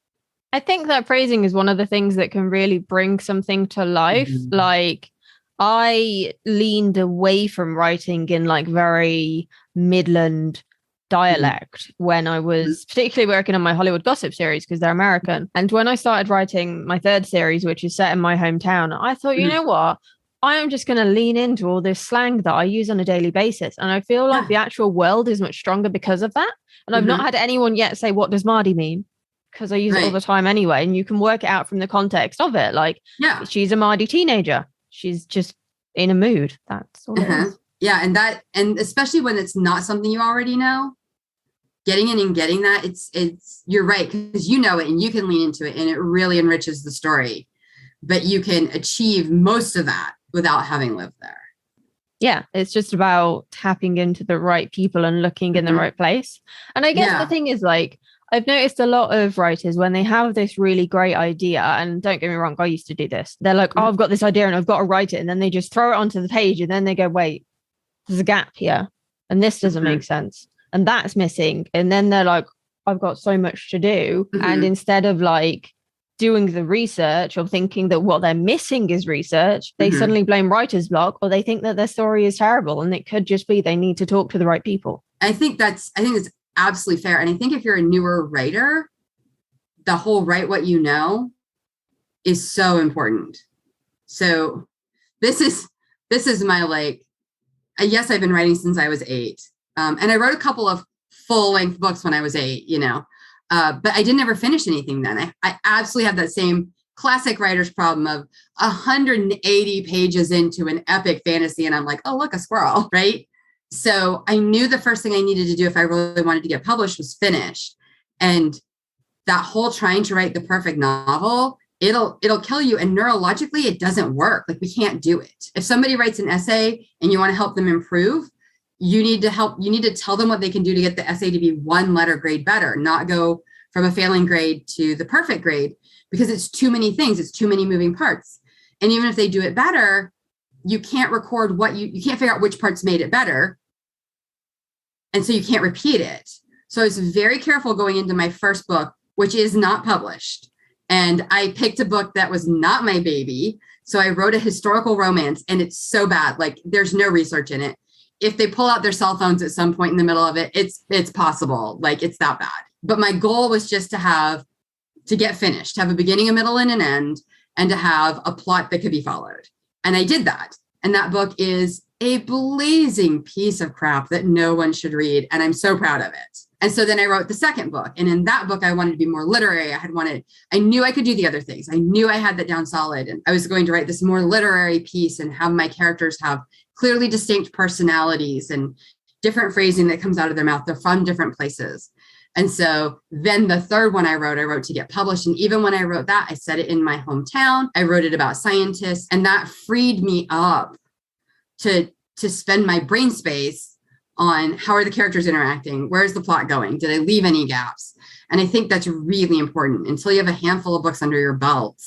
I think that phrasing is one of the things that can really bring something to life. Like, I leaned away from writing in like very Midland dialect when I was particularly working on my Hollywood gossip series, because they're American. And when I started writing my third series, which is set in my hometown, I thought, you know what? I am just going to lean into all this slang that I use on a daily basis. And I feel like the actual world is much stronger because of that. And I've not had anyone yet say, what does Mardy mean? Because I use it all the time anyway. And you can work it out from the context of it. Like, she's a Mardy teenager. She's just in a mood. That's all it is. Yeah. And especially when it's not something you already know, getting in and getting that, it's you're right, because you know it and you can lean into it and it really enriches the story. But you can achieve most of that without having lived there. Yeah, it's just about tapping into the right people and looking in the right place. And I guess the thing is, like, I've noticed a lot of writers when they have this really great idea, and don't get me wrong, I used to do this. They're like, oh, I've got this idea and I've got to write it. And then they just throw it onto the page and then they go, wait, there's a gap here. And this doesn't make sense. And that's missing. And then they're like, I've got so much to do. And instead of like doing the research or thinking that what they're missing is research, they suddenly blame writer's block, or they think that their story is terrible. And it could just be they need to talk to the right people. I think that's absolutely fair. And I think if you're a newer writer, the whole write what you know is so important. So this is my, like, yes, I've been writing since I was 8. And I wrote a couple of full-length books when I was 8, you know, but I didn't ever finish anything then. I absolutely have that same classic writer's problem of 180 pages into an epic fantasy. And I'm like, oh, look, a squirrel, right? So I knew the first thing I needed to do if I really wanted to get published was finish. And that whole trying to write the perfect novel, it'll kill you. And neurologically, it doesn't work. Like, we can't do it. If somebody writes an essay and you want to help them improve, you need to tell them what they can do to get the essay to be 1 letter grade better, not go from a failing grade to the perfect grade, because it's too many things. It's too many moving parts. And even if they do it better, you can't record you can't figure out which parts made it better. And so you can't repeat it. So I was very careful going into my first book, which is not published. And I picked a book that was not my baby. So I wrote a historical romance, and it's so bad. Like, there's no research in it. If they pull out their cell phones at some point in the middle of it, it's possible. Like, it's that bad. But my goal was just to get finished, to have a beginning, a middle, and an end, and to have a plot that could be followed. And I did that. And that book is a blazing piece of crap that no one should read. And I'm so proud of it. And so then I wrote the second book. And in that book, I wanted to be more literary. I knew I could do the other things. I knew I had that down solid. And I was going to write this more literary piece and have my characters have clearly distinct personalities and different phrasing that comes out of their mouth. They're from different places. And so then the third one I wrote to get published. And even when I wrote that, I said it in my hometown. I wrote it about scientists, and that freed me up to spend my brain space on how are the characters interacting? Where's the plot going? Did I leave any gaps? And I think that's really important until you have a handful of books under your belt,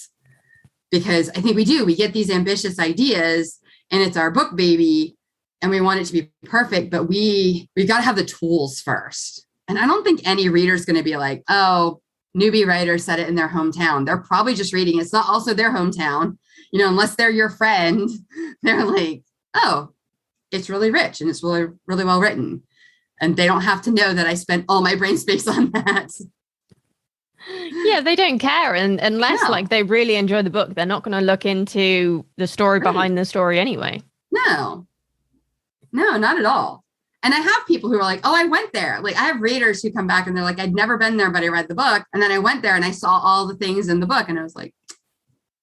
because I think we get these ambitious ideas and it's our book baby and we want it to be perfect, but we got to have the tools first. And I don't think any reader is going to be like, oh, newbie writer said it in their hometown. They're probably just reading. It's not also their hometown, unless they're your friend. They're like, oh, it's really rich and it's really, really well written. And they don't have to know that I spent all my brain space on that. Yeah, they don't care. And unless they really enjoy the book, they're not going to look into the story behind the story anyway. No, not at all. And I have people who are like, oh, I went there. Like I have readers who come back and they're like, I'd never been there, but I read the book. And then I went there and I saw all the things in the book. And I was like,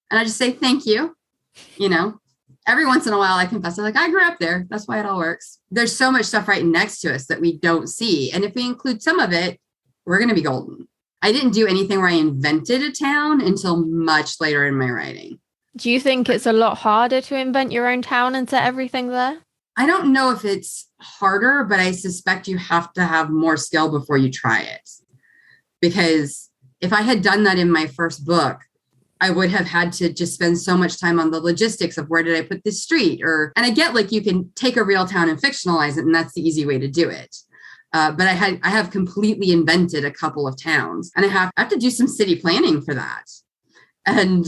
and I just say, thank you. Every once in a while I confess, I'm like, I grew up there. That's why it all works. There's so much stuff right next to us that we don't see. And if we include some of it, we're going to be golden. I didn't do anything where I invented a town until much later in my writing. Do you think it's a lot harder to invent your own town and set everything there? I don't know if it's harder, but I suspect you have to have more skill before you try it. Because if I had done that in my first book, I would have had to just spend so much time on the logistics of where did I put this street? And I get like you can take a real town and fictionalize it, and that's the easy way to do it. But I have completely invented a couple of towns, and I have to do some city planning for that. And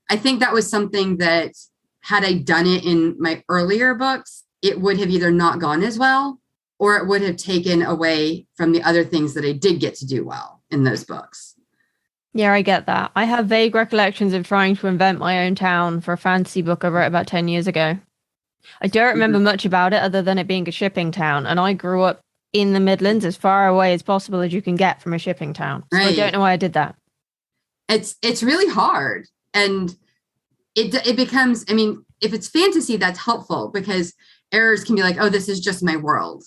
I think that was something that had I done it in my earlier books, it would have either not gone as well, or it would have taken away from the other things that I did get to do well in those books. Yeah, I get that. I have vague recollections of trying to invent my own town for a fantasy book I wrote about 10 years ago. I don't remember much about it other than it being a shipping town. And I grew up in the Midlands, as far away as possible as you can get from a shipping town. So I don't know why I did that. It's really hard. And it becomes, if it's fantasy, that's helpful because errors can be like, oh, this is just my world.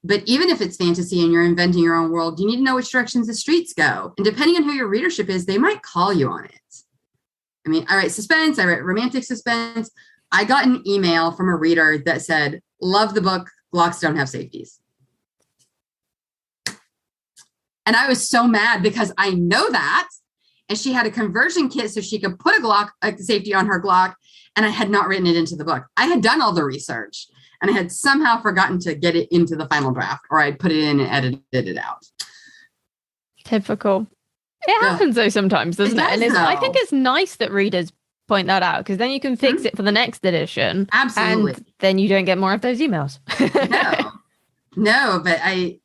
But even if it's fantasy and you're inventing your own world, you need to know which directions the streets go. And depending on who your readership is, they might call you on it. I write suspense, I write romantic suspense. I got an email from a reader that said, love the book, Glocks don't have safeties. And I was so mad because I know that. And she had a conversion kit so she could put a safety on her Glock. And I had not written it into the book. I had done all the research and I had somehow forgotten to get it into the final draft, or I'd put it in and edited it out. Typical. It happens though sometimes, doesn't it? And I think it's nice that readers point that out because then you can fix it for the next edition. Absolutely. And then you don't get more of those emails. No, but I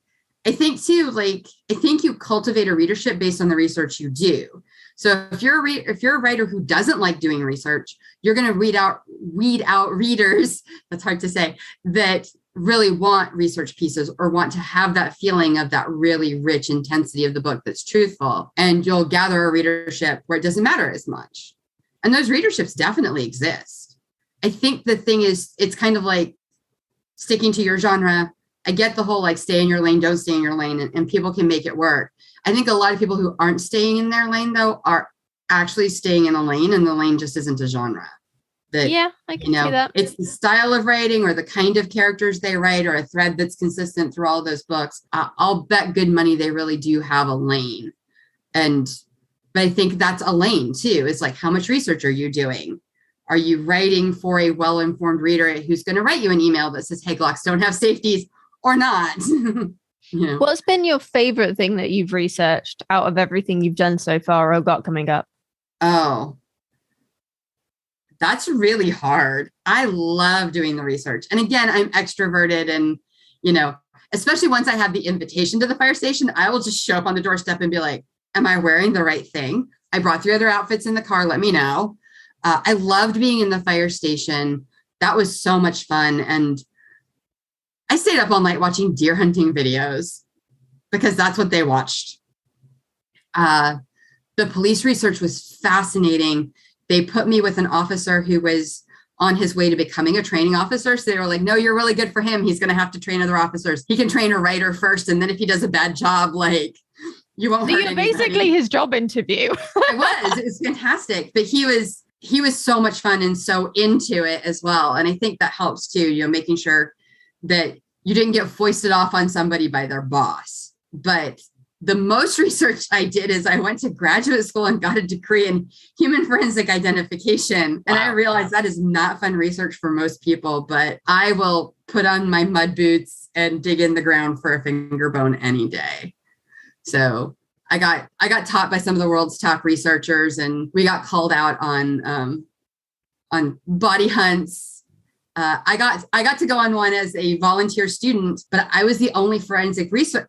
think too, I think you cultivate a readership based on the research you do. So if you're a writer who doesn't like doing research, you're going to weed out readers, that's hard to say, that really want research pieces or want to have that feeling of that really rich intensity of the book that's truthful. And you'll gather a readership where it doesn't matter as much. And those readerships definitely exist. I think the thing is, it's kind of like sticking to your genre. I get the whole stay in your lane, don't stay in your lane, and people can make it work. I think a lot of people who aren't staying in their lane, though, are actually staying in a lane, and the lane just isn't a genre. I can see that. It's the style of writing or the kind of characters they write or a thread that's consistent through all those books. I'll bet good money they really do have a lane. But I think that's a lane, too. It's like, how much research are you doing? Are you writing for a well-informed reader who's going to write you an email that says, hey, Glocks don't have safeties or not? What's been your favorite thing that you've researched out of everything you've done so far or got coming up? Oh, that's really hard. I love doing the research. And again, I'm extroverted and, especially once I have the invitation to the fire station, I will just show up on the doorstep and be like, am I wearing the right thing? I brought 3 other outfits in the car. Let me know. I loved being in the fire station. That was so much fun. And I stayed up all night watching deer hunting videos because that's what they watched. The police research was fascinating. They put me with an officer who was on his way to becoming a training officer. So they were like, no, you're really good for him. He's going to have to train other officers. He can train a writer first. And then if he does a bad job, like you won't hurt anybody. Basically his job interview. It was fantastic. But he was so much fun and so into it as well. And I think that helps too, you know, making sure that you didn't get foisted off on somebody by their boss. But the most research I did is I went to graduate school and got a degree in human forensic identification. And I realized that is not fun research for most people, but I will put on my mud boots and dig in the ground for a finger bone any day. So I got taught by some of the world's top researchers, and we got called out on body hunts. I got to go on one as a volunteer student, but I was the only forensic research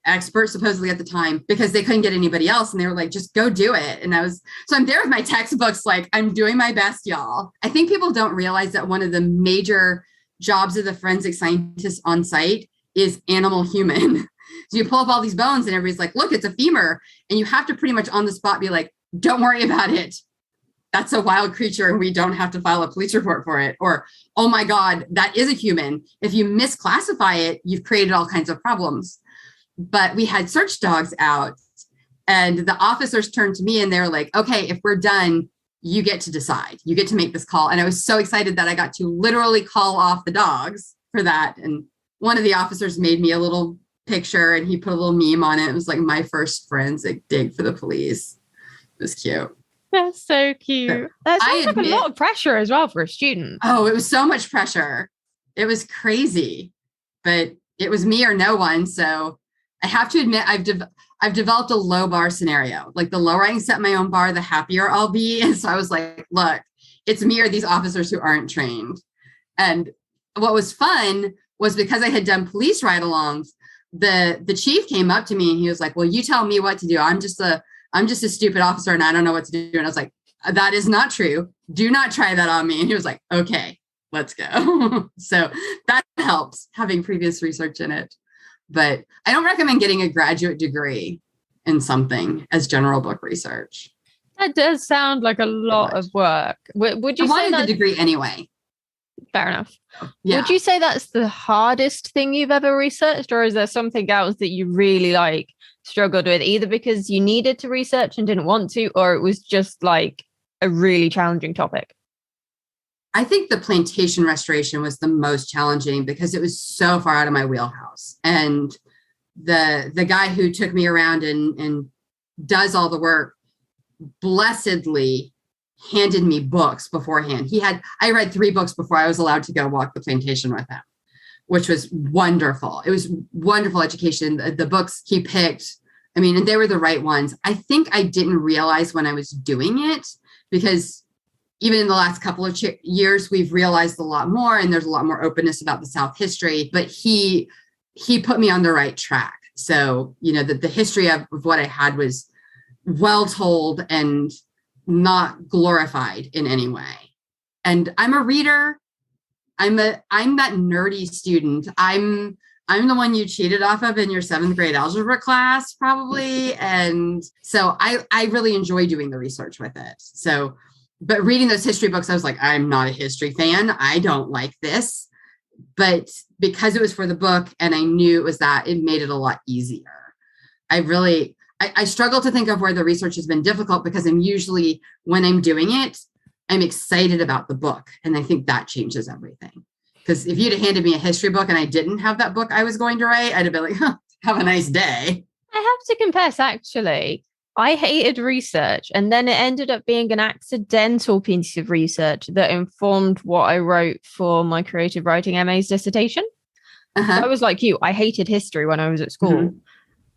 expert supposedly at the time because they couldn't get anybody else. And they were like, just go do it. And I'm there with my textbooks, like I'm doing my best, y'all. I think people don't realize that one of the major jobs of the forensic scientist on site is animal human. So you pull up all these bones and everybody's like, look, it's a femur. And you have to pretty much on the spot be like, don't worry about it. That's a wild creature and we don't have to file a police report for it. Or, oh my God, that is a human. If you misclassify it, you've created all kinds of problems. But we had search dogs out and the officers turned to me and they were like, okay, if we're done, you get to decide. You get to make this call. And I was so excited that I got to literally call off the dogs for that. And one of the officers made me a little picture and he put a little meme on it. It was like my first forensic dig for the police. It was cute. That's so cute. That sounds like a lot of pressure as well for a student. Oh, it was so much pressure. It was crazy, but it was me or no one. So I have to admit, I've developed a low bar scenario. Like the lower I can set my own bar, the happier I'll be. And so I was like, look, it's me or these officers who aren't trained. And what was fun was because I had done police ride-alongs, the chief came up to me and he was like, well, you tell me what to do. I'm just a stupid officer and I don't know what to do. And I was like, that is not true. Do not try that on me. And he was like, okay, let's go. So that helps having previous research in it. But I don't recommend getting a graduate degree in something as general book research. That does sound like a lot of work. Would you say wanted the degree anyway? Fair enough. Yeah. Would you say that's the hardest thing you've ever researched, or is there something else that you really struggled with, either because you needed to research and didn't want to, or it was just like a really challenging topic? I think the plantation restoration was the most challenging because it was so far out of my wheelhouse. And the guy who took me around and does all the work blessedly handed me books beforehand. I read 3 books before I was allowed to go walk the plantation with him, which was wonderful. It was wonderful education. The books he picked, I mean, and they were the right ones. I think I didn't realize when I was doing it, because even in the last couple of years, we've realized a lot more and there's a lot more openness about the South history, but he put me on the right track. So, you know, the history of what I had was well told and not glorified in any way. And I'm a reader. I'm that nerdy student. I'm the one you cheated off of in your 7th grade algebra class, probably. And so I really enjoy doing the research with it. So, but reading those history books, I was like, I'm not a history fan. I don't like this. But because it was for the book and I knew it was that, it made it a lot easier. I struggle to think of where the research has been difficult because I'm usually, when I'm doing it, I'm excited about the book. And I think that changes everything. Because if you'd have handed me a history book and I didn't have that book I was going to write, I'd have been like, have a nice day. I have to confess, actually, I hated research. And then it ended up being an accidental piece of research that informed what I wrote for my creative writing MA's dissertation. So I was like you, I hated history when I was at school. Mm-hmm.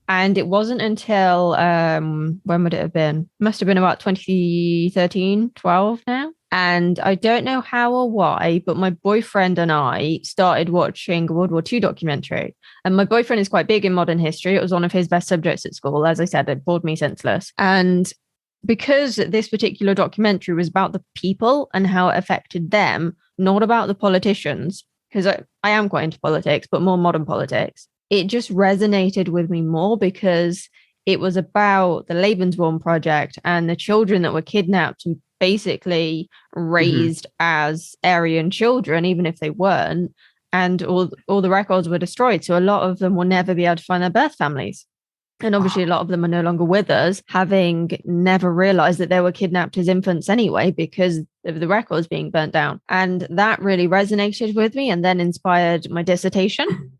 And it wasn't until, when would it have been? Must have been about 2013, 12 now. And I don't know how or why, but my boyfriend and I started watching a World War II documentary. And my boyfriend is quite big in modern history. It was one of his best subjects at school. As I said, it bored me senseless. And because this particular documentary was about the people and how it affected them, not about the politicians, because I am quite into politics, but more modern politics, it just resonated with me more because it was about the Lebensborn project and the children that were kidnapped and basically raised as Aryan children, even if they weren't, and all the records were destroyed. So a lot of them will never be able to find their birth families. And obviously, a lot of them are no longer with us, having never realized that they were kidnapped as infants anyway, because of the records being burnt down. And that really resonated with me and then inspired my dissertation.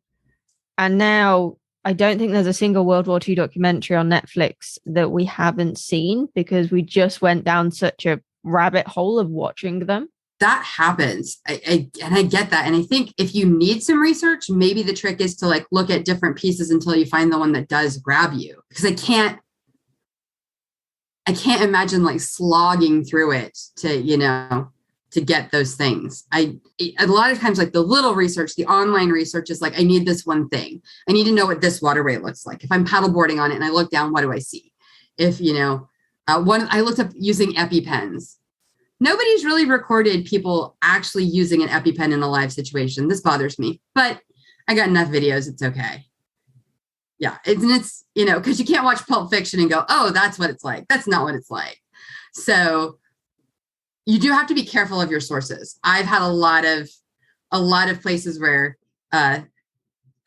And now I don't think there's a single World War II documentary on Netflix that we haven't seen, because we just went down such a rabbit hole of watching them. That happens. I get that. And I think if you need some research, maybe the trick is to like look at different pieces until you find the one that does grab you. Because I can't imagine like slogging through it to get those things. A lot of times, like the little research, the online research is like, I need this one thing. I need to know what this waterway looks like. If I'm paddleboarding on it and I look down, what do I see? If, I looked up using EpiPens. Nobody's really recorded people actually using an EpiPen in a live situation. This bothers me, but I got enough videos. It's okay. Yeah. It's because you can't watch Pulp Fiction and go, oh, that's what it's like. That's not what it's like. So you do have to be careful of your sources. I've had a lot of places where I've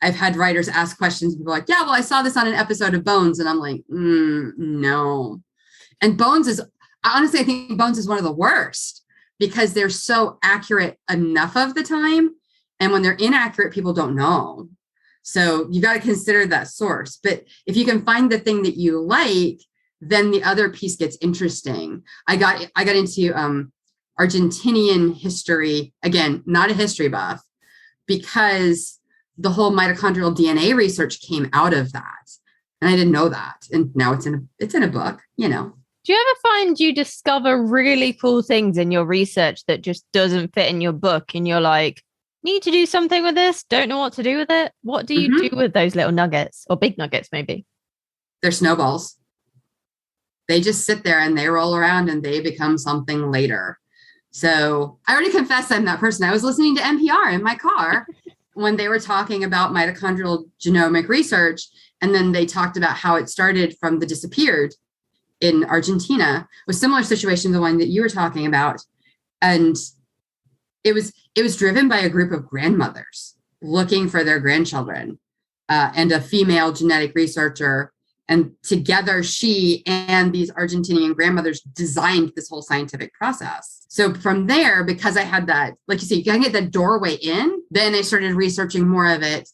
had writers ask questions and people are like, yeah, well, I saw this on an episode of Bones. And I'm like, no. And honestly, I think Bones is one of the worst because they're so accurate enough of the time. And when they're inaccurate, people don't know. So you got to consider that source. But if you can find the thing that you like, then the other piece gets interesting. I got into Argentinian history, again, not a history buff, because the whole mitochondrial DNA research came out of that. And I didn't know that. And now it's in a book, Do you ever find you discover really cool things in your research that just doesn't fit in your book and you're like, need to do something with this? Don't know what to do with it? What do you do with those little nuggets, or big nuggets maybe? They're snowballs. They just sit there and they roll around and they become something later. So I already confessed I'm that person. I was listening to NPR in my car when they were talking about mitochondrial genomic research. And then they talked about how it started from the disappeared in Argentina, with similar situation to the one that you were talking about. And it was driven by a group of grandmothers looking for their grandchildren and a female genetic researcher. And together, she and these Argentinian grandmothers designed this whole scientific process. So from there, because I had that, like you say, you can get that doorway in, then I started researching more of it.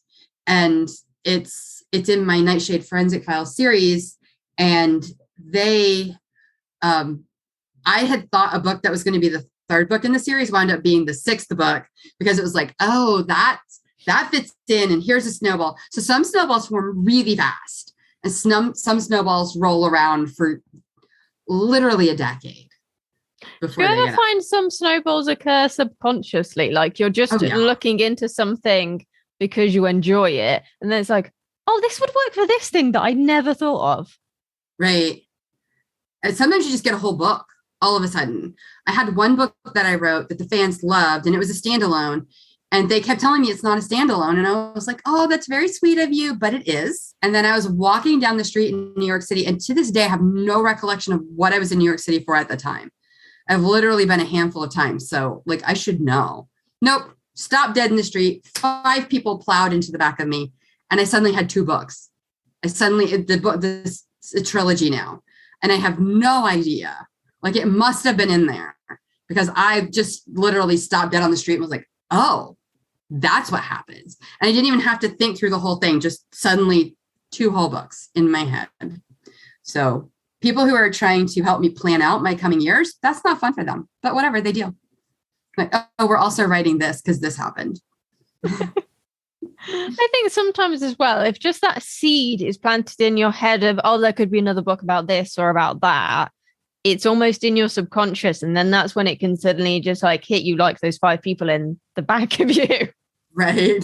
And it's in my Nightshade Forensic Files series. And I had thought a book that was going to be the third book in the series wound up being the sixth book, because it was like, oh, that fits in, and here's a snowball. So some snowballs form really fast, and some snowballs roll around for literally a decade before Do you ever find some snowballs occur subconsciously? Like you're just looking into something because you enjoy it, and then it's like, oh, this would work for this thing that I never thought of. Right. And sometimes you just get a whole book all of a sudden. I had one book that I wrote that the fans loved, and it was a standalone. And they kept telling me it's not a standalone. And I was like, oh, that's very sweet of you, but it is. And then I was walking down the street in New York City. And to this day, I have no recollection of what I was in New York City for at the time. I've literally been a handful of times. So like, I should know. Nope. Stopped dead in the street. 5 people plowed into the back of me. And I suddenly had 2 books. This is a trilogy now. And I have no idea. Like, it must have been in there, because I just literally stopped dead on the street and was like, oh, that's what happens. And I didn't even have to think through the whole thing. Just suddenly 2 whole books in my head. So people who are trying to help me plan out my coming years, that's not fun for them, but whatever, they deal. Like, oh, we're also writing this because this happened. I think sometimes as well, if just that seed is planted in your head of, oh, there could be another book about this or about that, it's almost in your subconscious. And then that's when it can suddenly just like hit you like those 5 people in the back of you. Right.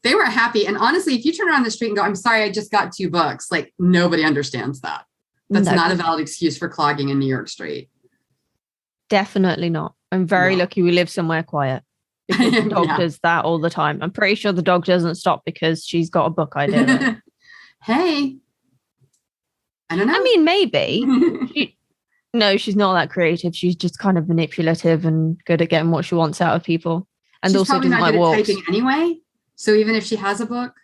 They were happy. And honestly, if you turn around the street and go, I'm sorry, I just got 2 books, like nobody understands that. That's not a valid excuse for clogging in New York Street. Definitely not. I'm very lucky we live somewhere quiet. Because the dog does that all the time. I'm pretty sure the dog doesn't stop because she's got a book idea. Hey, I don't know. I mean, maybe. No, she's not that creative. She's just kind of manipulative and good at getting what she wants out of people. And She's also probably doesn't not like good at walks. typing anyway. So even if she has a book,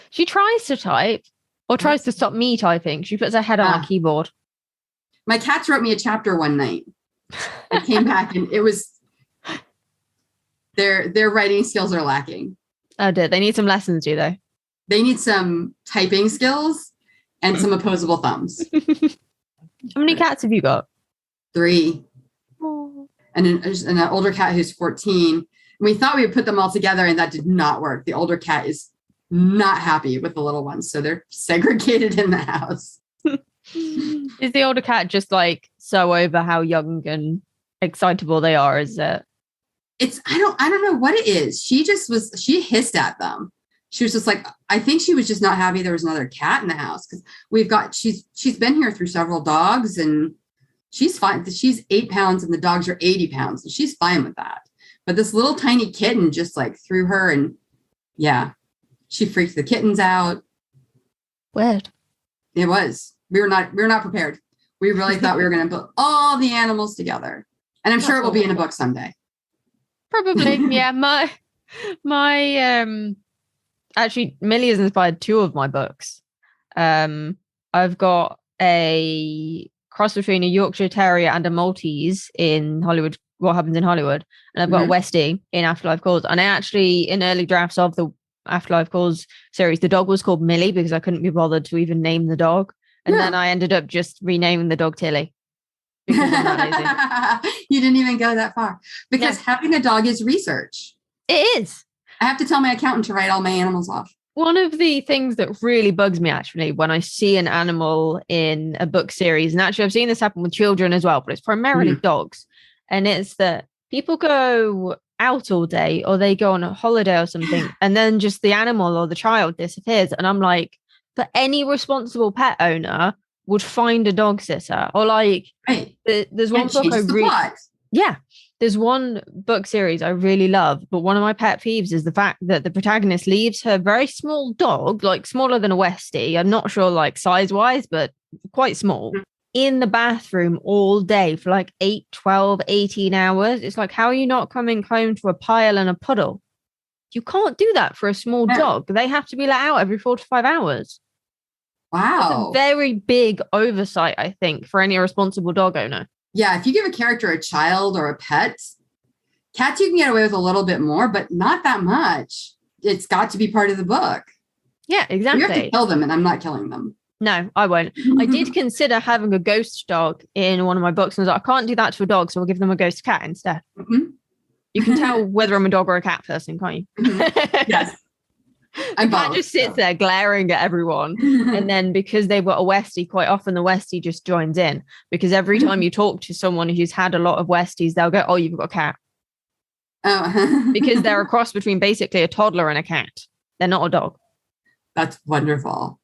She tries to type or tries to stop me typing. She puts her head on a keyboard. My cats wrote me a chapter one night. I came back and it was their writing skills are lacking. Oh dear, they need some lessons, do they? They need some typing skills and some opposable thumbs. How many cats have you got? 3. Oh. And an older cat who's 14. We thought we would put them all together and that did not work. The older cat is not happy with the little ones. So they're segregated in the house. Is the older cat just like so over how young and excitable they are? Is it? I don't know what it is. She hissed at them. She was just like, I think she was just not happy there was another cat in the house because she's been here through several dogs and she's fine. She's 8 pounds and the dogs are 80 pounds. And she's fine with that. But this little tiny kitten just like threw her and yeah, she freaked the kittens out. Weird. It was. We were not prepared. We really thought we were going to put all the animals together. And I'm sure it will be in a book someday. Probably. Yeah. My actually Millie has inspired 2 of my books. I've got a cross between a Yorkshire Terrier and a Maltese in Hollywood, What Happens in Hollywood. And I've got a Westie in Afterlife Calls. And I actually, in early drafts of the Afterlife Calls series, the dog was called Millie because I couldn't be bothered to even name the dog. And then I ended up just renaming the dog Tilly. Because I'm that lazy. You didn't even go that far. Because having a dog is research. It is. I have to tell my accountant to write all my animals off. One of the things that really bugs me actually when I see an animal in a book series, and actually I've seen this happen with children as well, but it's primarily dogs. And it's that people go out all day or they go on a holiday or something and then just the animal or the child disappears. And I'm like, but any responsible pet owner would find a dog sitter or like there's one book I really there's one book series I really love, but one of my pet peeves is the fact that the protagonist leaves her very small dog, like smaller than a Westie, I'm not sure like size wise, but quite small, in the bathroom all day for like 8, 12, 18 hours. It's like, how are you not coming home to a pile and a puddle? You can't do that for a small dog. They have to be let out every 4 to 5 hours. Wow. It's a very big oversight, I think, for any responsible dog owner. Yeah, if you give a character a child or a pet, cats you can get away with a little bit more, but not that much. It's got to be part of the book. Yeah, exactly. You have to kill them, and I'm not killing them. No, I won't. I did consider having a ghost dog in one of my books, and I was like, I can't do that to a dog, so I'll give them a ghost cat instead. You can tell whether I'm a dog or a cat person, can't you? Yes. The cat just sits there glaring at everyone. And then because they've got a Westie, quite often the Westie just joins in. Because every time you talk to someone who's had a lot of Westies, they'll go, oh, you've got a cat. Oh. Because they're a cross between basically a toddler and a cat. They're not a dog. That's wonderful.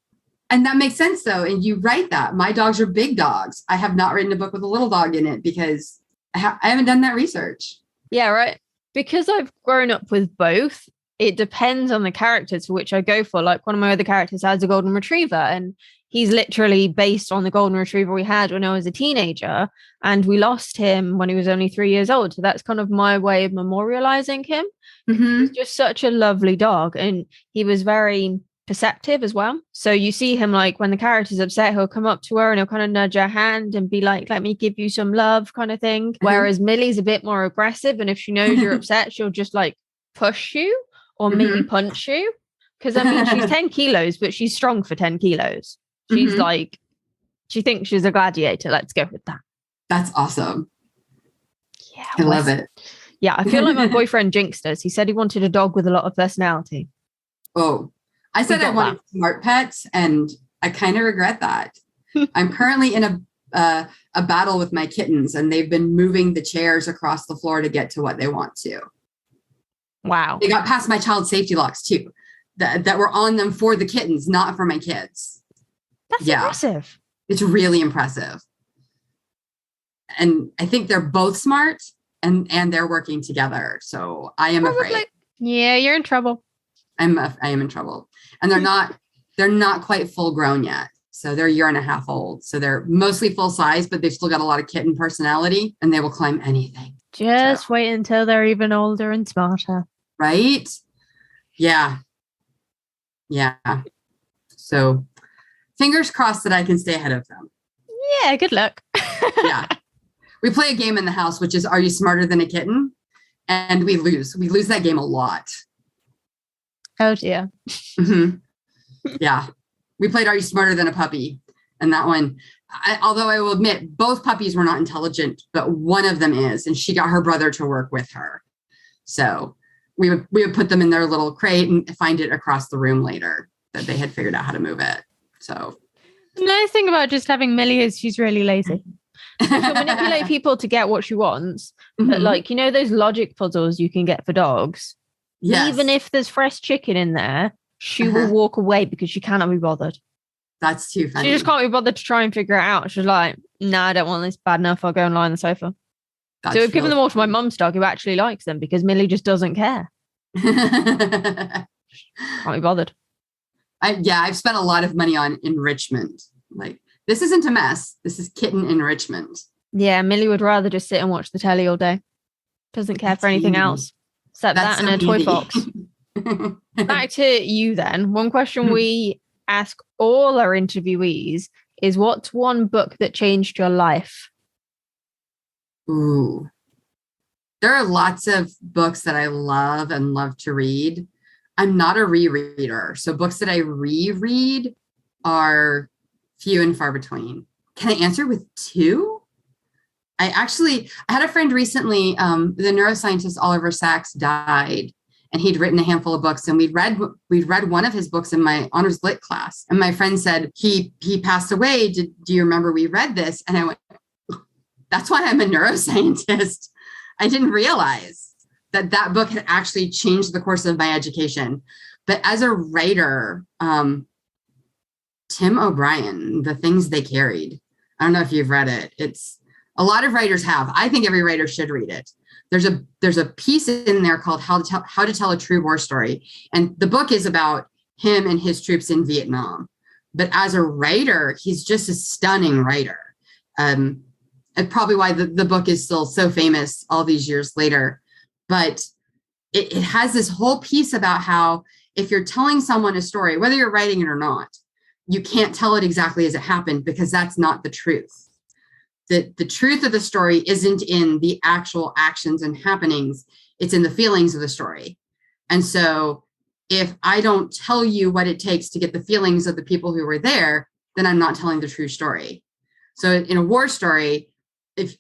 And that makes sense, though. And you write that. My dogs are big dogs. I have not written a book with a little dog in it because I haven't done that research. Yeah, right. Because I've grown up with both, it depends on the characters for which I go for. Like one of my other characters has a golden retriever and he's literally based on the golden retriever we had when I was a teenager. And we lost him when he was only 3 years old. So that's kind of my way of memorializing him. He's just such a lovely dog. And he was very perceptive as well. So you see him like when the character's upset, he'll come up to her and he'll kind of nudge her hand and be like, let me give you some love kind of thing. Whereas Millie's a bit more aggressive. And if she knows you're upset, she'll just like push you or maybe punch you. Because I mean, she's 10 kilos, but she's strong for 10 kilos. She's like, she thinks she's a gladiator. Let's go with that. That's awesome. Yeah. I love it. Yeah. I feel like my boyfriend jinxed us. He said he wanted a dog with a lot of personality. Oh, I said I wanted smart pets and I kind of regret that. I'm currently in a battle with my kittens and they've been moving the chairs across the floor to get to what they want to. Wow. They got past my child safety locks too, that were on them for the kittens, not for my kids. That's impressive. It's really impressive. And I think they're both smart and they're working together. So I am afraid. Yeah, you're in trouble. I am in trouble. And they're not quite full grown yet. So they're a year and a half old. So they're mostly full size, but they've still got a lot of kitten personality and they will climb anything. Just wait until they're even older and smarter. Right? Yeah. Yeah. So fingers crossed that I can stay ahead of them. Yeah, good luck. Yeah. We play a game in the house, which is Are You Smarter Than a Kitten? And we lose. We lose that game a lot. Oh, dear. Mm-hmm. Yeah. We played Are You Smarter Than a Puppy? And that one, although I will admit, both puppies were not intelligent, but one of them is. And she got her brother to work with her. So we would put them in their little crate and find it across the room later that they had figured out how to move it. So the nice thing about just having Millie is she's really lazy. She'll manipulate people to get what she wants. But like, you know, those logic puzzles you can get for dogs. Yes. Even if there's fresh chicken in there, she will walk away because she cannot be bothered. That's too funny. She just can't be bothered to try and figure it out. She's like, nah, I don't want this bad enough. I'll go and lie on the sofa. So we've given them all to my mum's dog who actually likes them because Millie just doesn't care. Can't be bothered. I've spent a lot of money on enrichment. Like, this isn't a mess. This is kitten enrichment. Yeah, Millie would rather just sit and watch the telly all day. Doesn't care for anything else. Except that and a toy box. Back to you then. One question we ask all our interviewees is, what's one book that changed your life? Ooh. There are lots of books that I love and love to read. I'm not a rereader. So books that I reread are few and far between. Can I answer with two? I had a friend recently, the neuroscientist Oliver Sacks died, and he'd written a handful of books, and we'd read one of his books in my honors lit class. And my friend said, he passed away. Do you remember we read this? And I went, that's why I'm a neuroscientist. I didn't realize that book had actually changed the course of my education. But as a writer, Tim O'Brien, The Things They Carried. I don't know if you've read it. It's a lot of writers have. I think every writer should read it. There's a piece in there called How to Tell a True War Story. And the book is about him and his troops in Vietnam. But as a writer, he's just a stunning writer. And probably why the book is still so famous all these years later. But it has this whole piece about how if you're telling someone a story, whether you're writing it or not, you can't tell it exactly as it happened because that's not the truth. The truth of the story isn't in the actual actions and happenings. It's in the feelings of the story. And so if I don't tell you what it takes to get the feelings of the people who were there, then I'm not telling the true story. So in a war story, if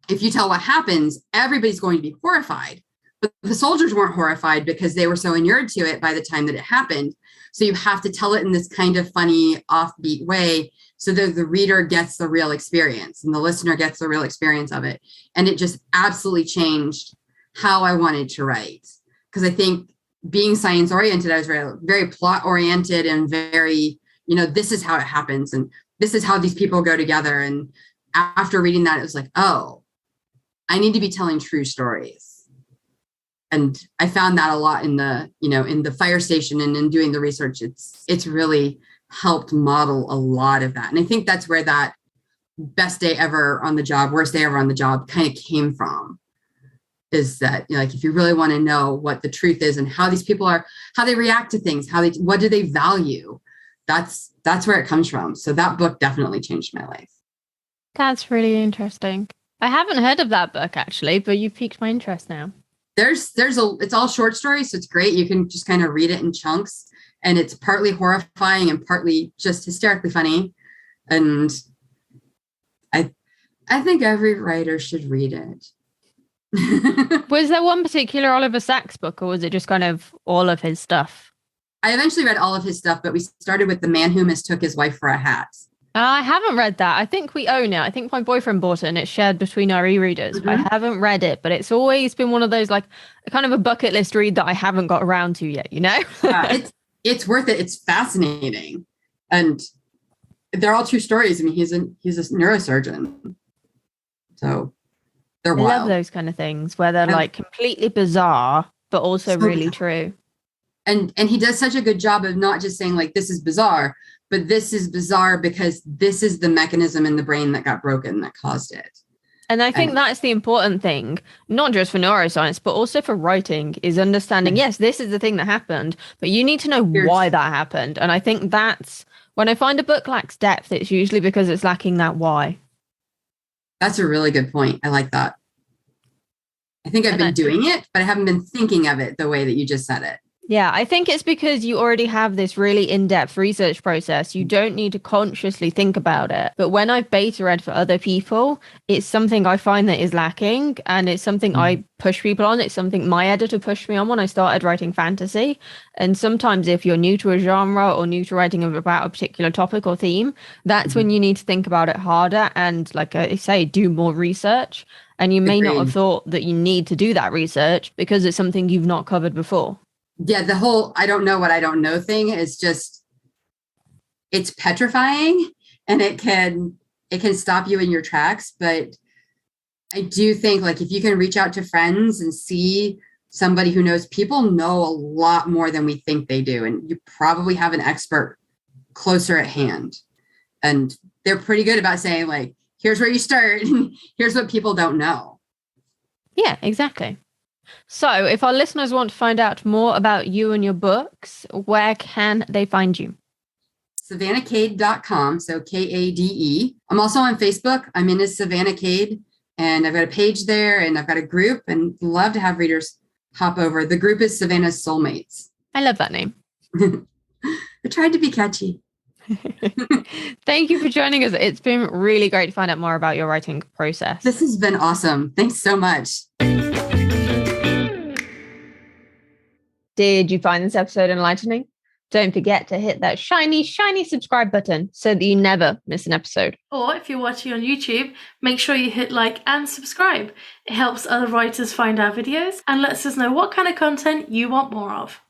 you tell what happens, everybody's going to be horrified. But the soldiers weren't horrified because they were so inured to it by the time that it happened. So you have to tell it in this kind of funny, offbeat way so that the reader gets the real experience and the listener gets the real experience of it. And it just absolutely changed how I wanted to write. Because I think being science oriented, I was very, very plot oriented and very, this is how it happens. And this is how these people go together. And after reading that, it was like, oh, I need to be telling true stories. And I found that a lot in the fire station and in doing the research. It's really helped model a lot of that. And I think that's where that best day ever on the job, worst day ever on the job kind of came from, is that, if you really want to know what the truth is and how these people are, how they react to things, what do they value? That's where it comes from. So that book definitely changed my life. That's really interesting. I haven't heard of that book actually, but you've piqued my interest now. It's all short stories, so it's great. You can just kind of read it in chunks, and it's partly horrifying and partly just hysterically funny. And I think every writer should read it. Was there one particular Oliver Sacks book, or was it just kind of all of his stuff? I eventually read all of his stuff, but we started with The Man Who Mistook His Wife for a Hat. I haven't read that. I think we own it. I think my boyfriend bought it and it's shared between our e-readers. Mm-hmm. I haven't read it, but it's always been one of those like kind of a bucket list read that I haven't got around to yet, It's worth it. It's fascinating. And they're all true stories. I mean, he's a neurosurgeon. So they're wild. I love those kind of things where they're like completely bizarre, but also so really true. And he does such a good job of not just saying like, this is bizarre, but this is bizarre because this is the mechanism in the brain that got broken that caused it. And I think that's the important thing, not just for neuroscience, but also for writing, is understanding, yes, this is the thing that happened, but you need to know why that happened. And I think that's when I find a book lacks depth, it's usually because it's lacking that why. That's a really good point. I like that. I think I've been doing it, but I haven't been thinking of it the way that you just said it. Yeah, I think it's because you already have this really in-depth research process. You don't need to consciously think about it. But when I've beta read for other people, it's something I find that is lacking. And it's something I push people on. It's something my editor pushed me on when I started writing fantasy. And sometimes if you're new to a genre or new to writing about a particular topic or theme, that's when you need to think about it harder and, like I say, do more research. And you may not have thought that you need to do that research because it's something you've not covered before. Yeah, the whole I don't know what I don't know thing is just, it's petrifying, and it can stop you in your tracks. But I do think, like, if you can reach out to friends and see somebody who knows, people know a lot more than we think they do. And you probably have an expert closer at hand. And they're pretty good about saying, like, here's where you start. Here's what people don't know. Yeah, exactly. So if our listeners want to find out more about you and your books, where can they find you? SavannahKade.com. So Kade. I'm also on Facebook. I'm in as Savannah Kade, and I've got a page there, and I've got a group, and love to have readers hop over. The group is Savannah's Soulmates. I love that name. I tried to be catchy. Thank you for joining us. It's been really great to find out more about your writing process. This has been awesome. Thanks so much. Did you find this episode enlightening? Don't forget to hit that shiny, shiny subscribe button so that you never miss an episode. Or if you're watching on YouTube, make sure you hit like and subscribe. It helps other writers find our videos and lets us know what kind of content you want more of.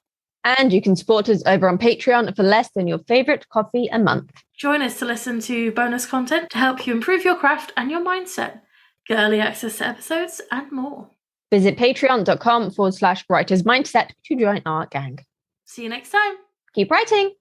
And you can support us over on Patreon for less than your favorite coffee a month. Join us to listen to bonus content to help you improve your craft and your mindset. Get early access to episodes and more. Visit patreon.com/writersmindset to join our gang. See you next time. Keep writing.